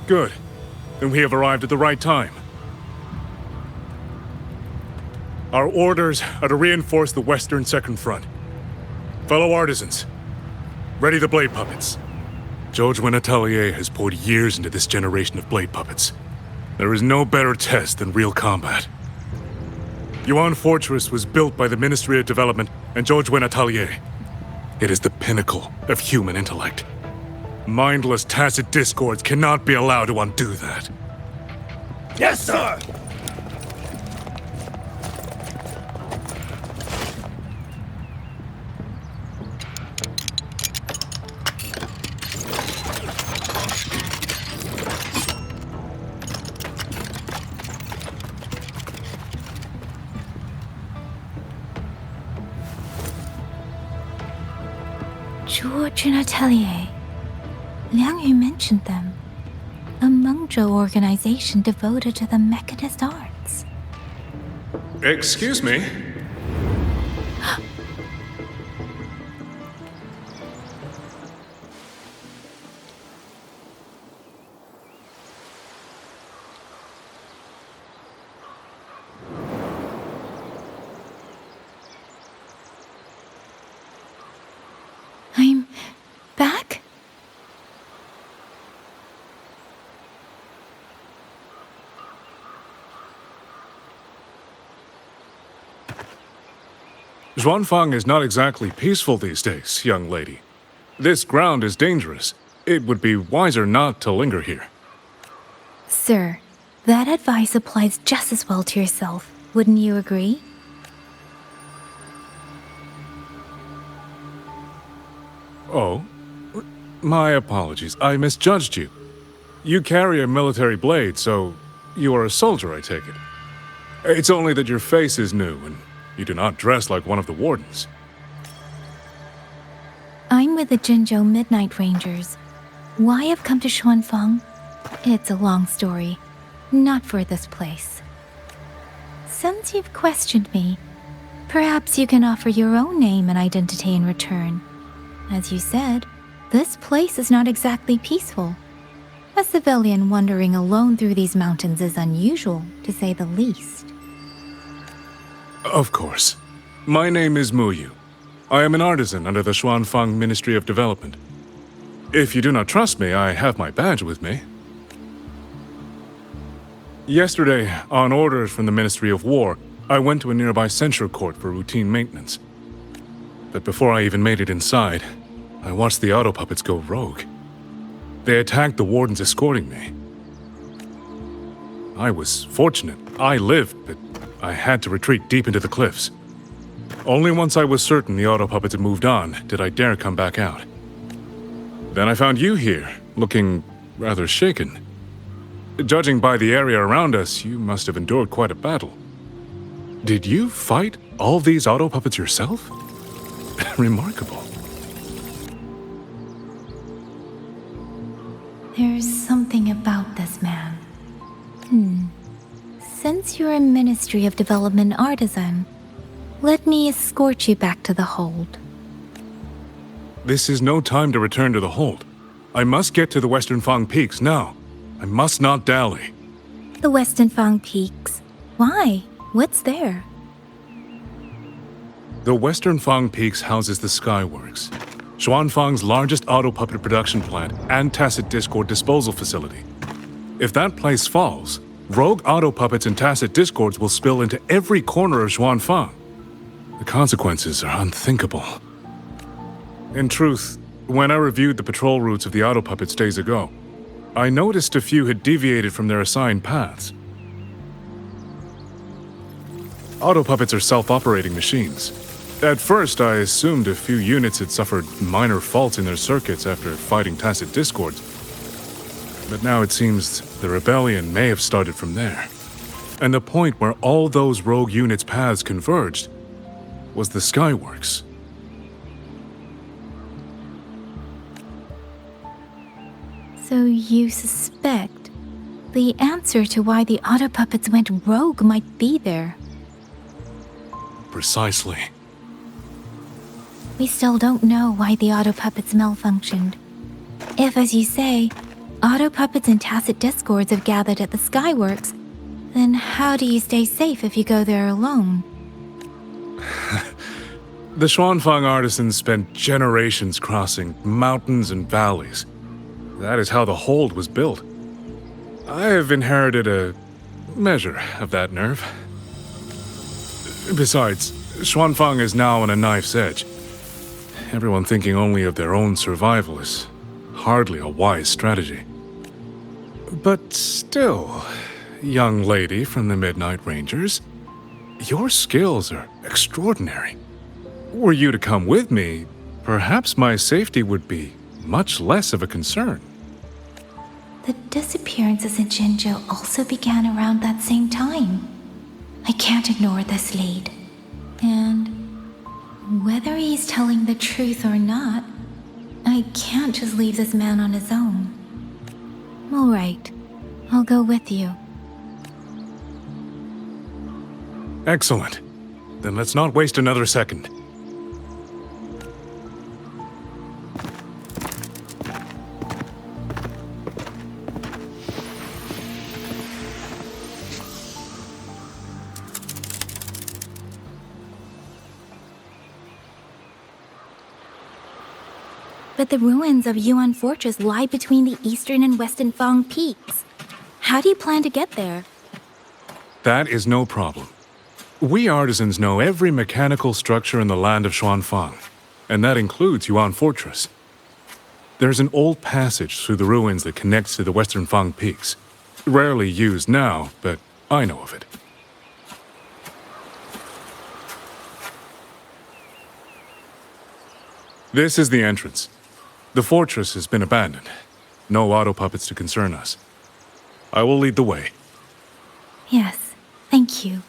Speaker 1: Good. Then we have arrived at the right time. Our orders are to reinforce the Western Second Front. Fellow artisans, ready the blade puppets. Zhou Atelier has poured years into this generation of blade puppets. There is no better test than real combat. Yuan Fortress was built by the Ministry of Development and Zhou Atelier. It is the pinnacle of human intellect. Mindless tacit discords cannot be allowed to undo that.
Speaker 17: Yes, sir!
Speaker 5: Zhou Atelier. Liang Yu mentioned them. A Mengzhou organization devoted to the mechanist arts.
Speaker 1: Excuse me?
Speaker 5: I'm back?
Speaker 1: Xuanfang is not exactly peaceful these days, young lady. This ground is dangerous. It would be wiser not to linger here.
Speaker 5: Sir, that advice applies just as well to yourself. Wouldn't you agree?
Speaker 1: Oh? My apologies. I misjudged you. You carry a military blade, so you are a soldier, I take it. It's only that your face is new, and you do not dress like one of the wardens.
Speaker 5: I'm with the Jinzhou Midnight Rangers. Why I've come to Xuanfang? It's a long story. Not for this place. Since you've questioned me, perhaps you can offer your own name and identity in return. As you said, this place is not exactly peaceful. A civilian wandering alone through these mountains is unusual, to say the least.
Speaker 1: Of course. My name is Muyu. I am an artisan under the Xuanfang Ministry of Development. If you do not trust me, I have my badge with me. Yesterday, on orders from the Ministry of War, I went to a nearby censure court for routine maintenance. But before I even made it inside, I watched the Autopuppets go rogue. They attacked the wardens escorting me. I was fortunate. I lived, but I had to retreat deep into the cliffs. Only once I was certain the Autopuppets had moved on did I dare come back out. Then I found you here, looking rather shaken. Judging by the area around us, you must have endured quite a battle. Did you fight all these Autopuppets yourself? remarkable.
Speaker 5: There's something about this man. Since you're a Ministry of Development artisan, let me escort you back to the hold.
Speaker 1: This is no time to return to the hold. I must get to the Xuanfang Peaks now. I must not dally.
Speaker 5: The Xuanfang Peaks. Why? What's there?
Speaker 1: The Xuanfang Peaks houses the Skyworks, Xuanfang's largest auto-puppet production plant and tacit discord disposal facility. If that place falls, rogue auto-puppets and tacit discords will spill into every corner of Xuanfang. The consequences are unthinkable. In truth, when I reviewed the patrol routes of the Autopuppets days ago, I noticed a few had deviated from their assigned paths. Autopuppets are self-operating machines. At first, I assumed a few units had suffered minor faults in their circuits after fighting tacit discords. But now it seems the rebellion may have started from there. And the point where all those rogue units' paths converged was the Skyworks.
Speaker 5: So you suspect the answer to why the Autopuppets went rogue might be there?
Speaker 1: Precisely.
Speaker 5: We still don't know why the Autopuppets malfunctioned. If, as you say, Autopuppets and tacit discords have gathered at the Skyworks, then how do you stay safe if you go there alone?
Speaker 1: The Xuanfang artisans spent generations crossing mountains and valleys. That is how the hold was built. I have inherited a measure of that nerve. Besides, Xuanfang is now on a knife's edge. Everyone thinking only of their own survival is hardly a wise strategy. But still, young lady from the Midnight Rangers, your skills are extraordinary. Were you to come with me, perhaps my safety would be much less of a concern.
Speaker 5: The disappearances in Jinzhou also began around that same time. I can't ignore this lead. And whether he's telling the truth or not, I can't just leave this man on his own. All right, I'll go with you.
Speaker 1: Excellent. Then let's not waste another second.
Speaker 5: But the ruins of Yuan Fortress lie between the eastern and Xuanfang peaks. How do you plan to get there?
Speaker 1: That is no problem. We artisans know every mechanical structure in the Land of Xuanfang, and that includes Yuan Fortress. There's an old passage through the ruins that connects to the Xuanfang peaks. Rarely used now, but I know of it. This is the entrance. The fortress has been abandoned. No Autopuppets to concern us. I will lead the way.
Speaker 5: Yes, thank you.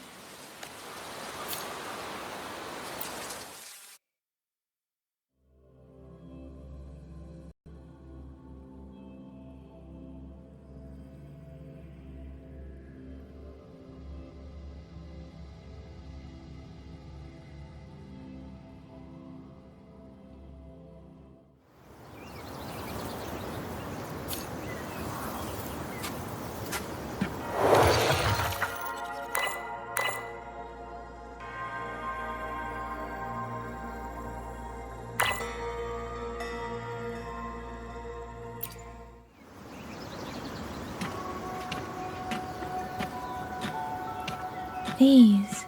Speaker 5: These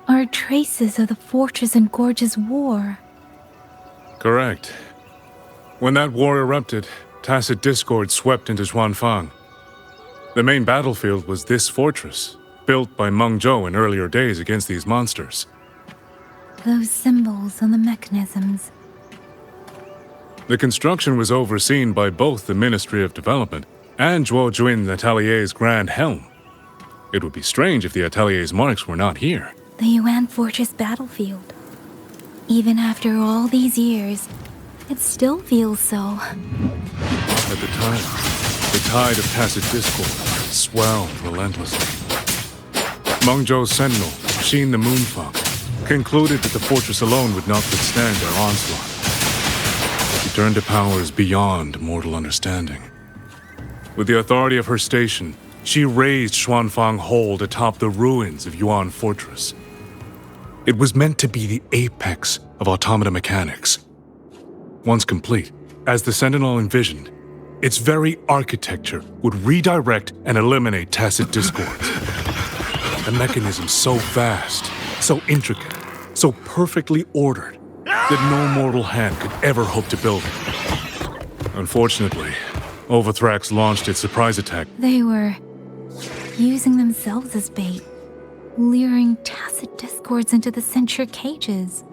Speaker 5: are traces of the Fortress and Gorge's war.
Speaker 1: Correct. When that war erupted, tacit discord swept into Xuanfang. The main battlefield was this fortress, built by Mengzhou in earlier days against these monsters.
Speaker 5: Those symbols on the mechanisms.
Speaker 1: The construction was overseen by both the Ministry of Development and Zhuo Jun Atelier's Grand Helm. It would be strange if the Atelier's marks were not here.
Speaker 5: The Yuan Fortress battlefield. Even after all these years, it still feels so.
Speaker 1: At the time, the tide of tacit discord swelled relentlessly. Mengzhou's sentinel, Xin the Moonfang, concluded that the fortress alone would not withstand their onslaught. She turned to powers beyond mortal understanding. With the authority of her station, she raised Xuanfang Hold atop the ruins of Yuan Fortress. It was meant to be the apex of automata mechanics. Once complete, as the Sentinel envisioned, its very architecture would redirect and eliminate tacit discords. A mechanism so vast, so intricate, so perfectly ordered, that no mortal hand could ever hope to build it. Unfortunately, Overthrax launched its surprise attack.
Speaker 5: They were using themselves as bait, luring tacit discords into the censure cages.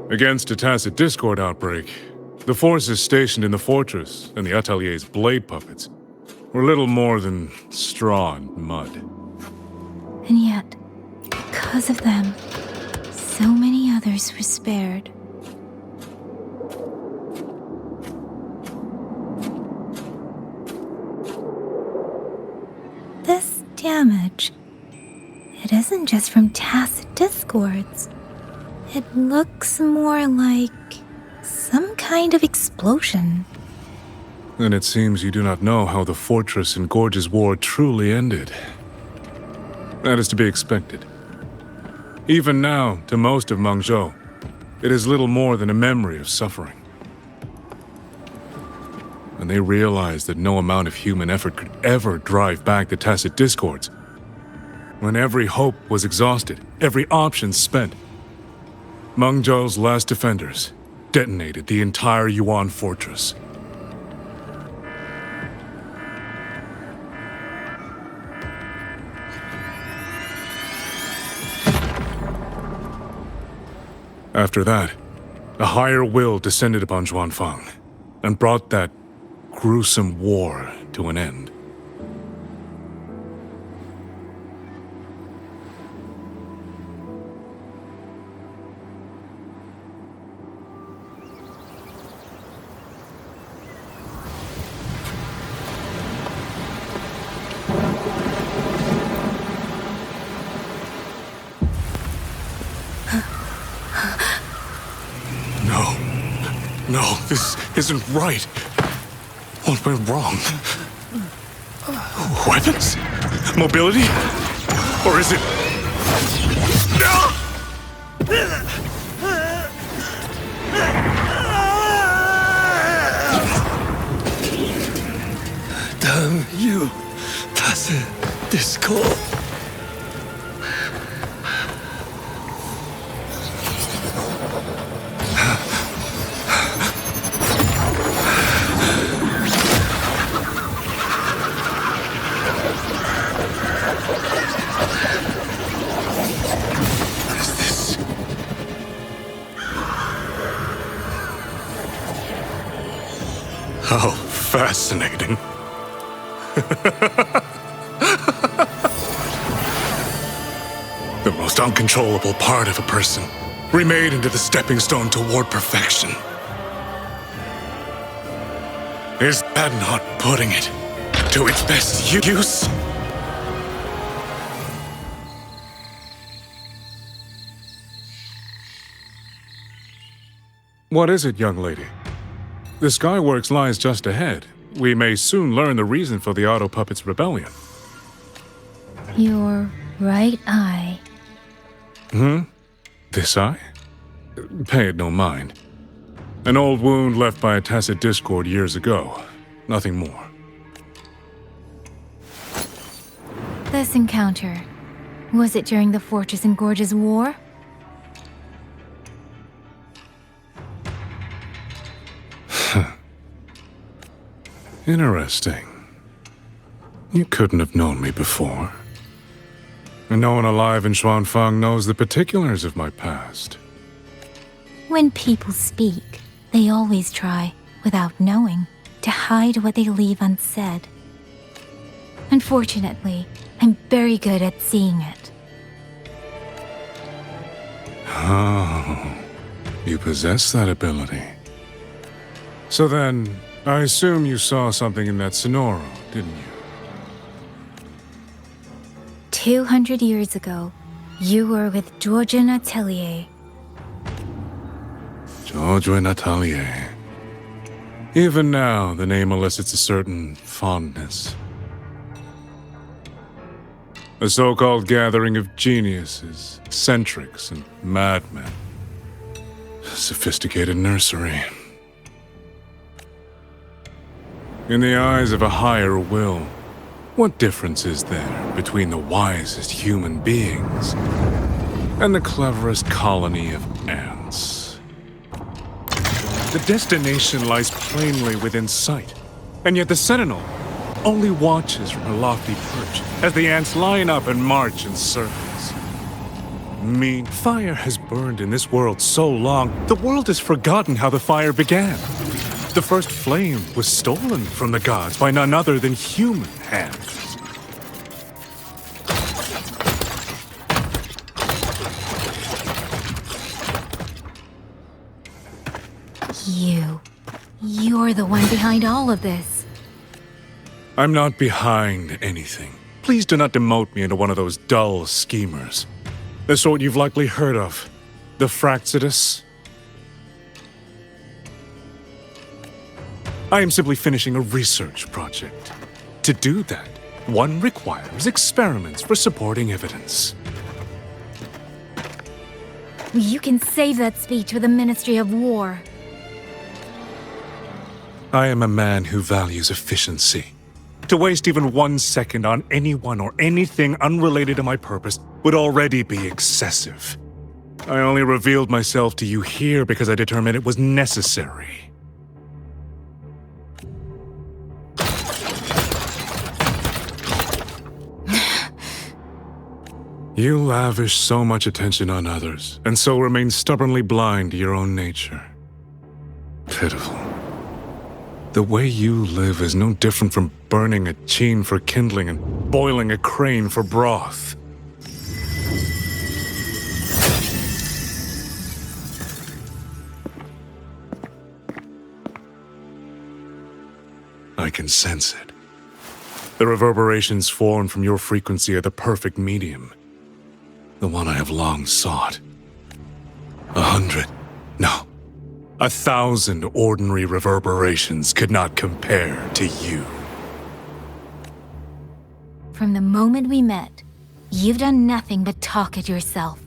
Speaker 1: Against a tacit discord outbreak, the forces stationed in the fortress and the Atelier's blade puppets were little more than straw and mud.
Speaker 5: And yet, because of them, so many others were spared. This damage, it isn't just from tacit discords. It looks more like some kind of explosion.
Speaker 1: Then it seems you do not know how the fortress and Gorge's war truly ended. That is to be expected. Even now, to most of Mengzhou, it is little more than a memory of suffering. And they realized that no amount of human effort could ever drive back the tacit discords. When every hope was exhausted, every option spent, Mengzhou's last defenders detonated the entire Yuan fortress. After that, a higher will descended upon Xuanfang and brought that gruesome war to an end. No, this isn't right. What went wrong? Weapons? Mobility? Or is it... No!
Speaker 13: Damn you, tacit discord.
Speaker 1: How fascinating. The most uncontrollable part of a person, remade into the stepping stone toward perfection. Is that not putting it to its best use? What is it, young lady? The Skyworks lies just ahead. We may soon learn the reason for the Autopuppets' rebellion.
Speaker 5: Your right eye.
Speaker 1: This eye? Pay it no mind. An old wound left by a tacit discord years ago. Nothing more.
Speaker 5: This encounter, was it during the Fortress and Gorge's war?
Speaker 1: Interesting. You couldn't have known me before. And no one alive in Xuanfang knows the particulars of my past.
Speaker 5: When people speak, they always try, without knowing, to hide what they leave unsaid. Unfortunately, I'm very good at seeing it.
Speaker 1: Oh, You possess that ability. So then, I assume you saw something in that sonoro, didn't you?
Speaker 5: 200 years ago, you were with Georgian Atelier.
Speaker 1: Georgian Atelier. Even now, the name elicits a certain fondness. A so-called gathering of geniuses, eccentrics, and madmen. A sophisticated nursery. In the eyes of a higher will, what difference is there between the wisest human beings and the cleverest colony of ants? The destination lies plainly within sight, and yet the Sentinel only watches from her lofty perch as the ants line up and march in circles. Fire has burned in this world so long, the world has forgotten how the fire began. The first flame was stolen from the gods by none other than human hands.
Speaker 5: You're the one behind all of this.
Speaker 1: I'm not behind anything. Please do not demote me into one of those dull schemers. The sort you've likely heard of. The Fraxidus. I am simply finishing a research project. To do that, one requires experiments for supporting evidence.
Speaker 5: You can save that speech for the Ministry of War.
Speaker 1: I am a man who values efficiency. To waste even 1 second on anyone or anything unrelated to my purpose would already be excessive. I only revealed myself to you here because I determined it was necessary. You lavish so much attention on others, and so remain stubbornly blind to your own nature. Pitiful. The way you live is no different from burning a cheen for kindling and boiling a crane for broth. I can sense it. The reverberations formed from your frequency are the perfect medium. The one I have long sought. 100, no, 1,000 ordinary reverberations could not compare to you.
Speaker 5: From the moment we met, you've done nothing but talk at yourself.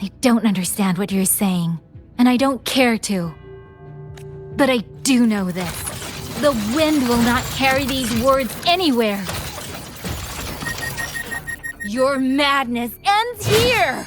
Speaker 5: I don't understand what you're saying, and I don't care to. But I do know this. The wind will not carry these words anywhere. Your madness ends here!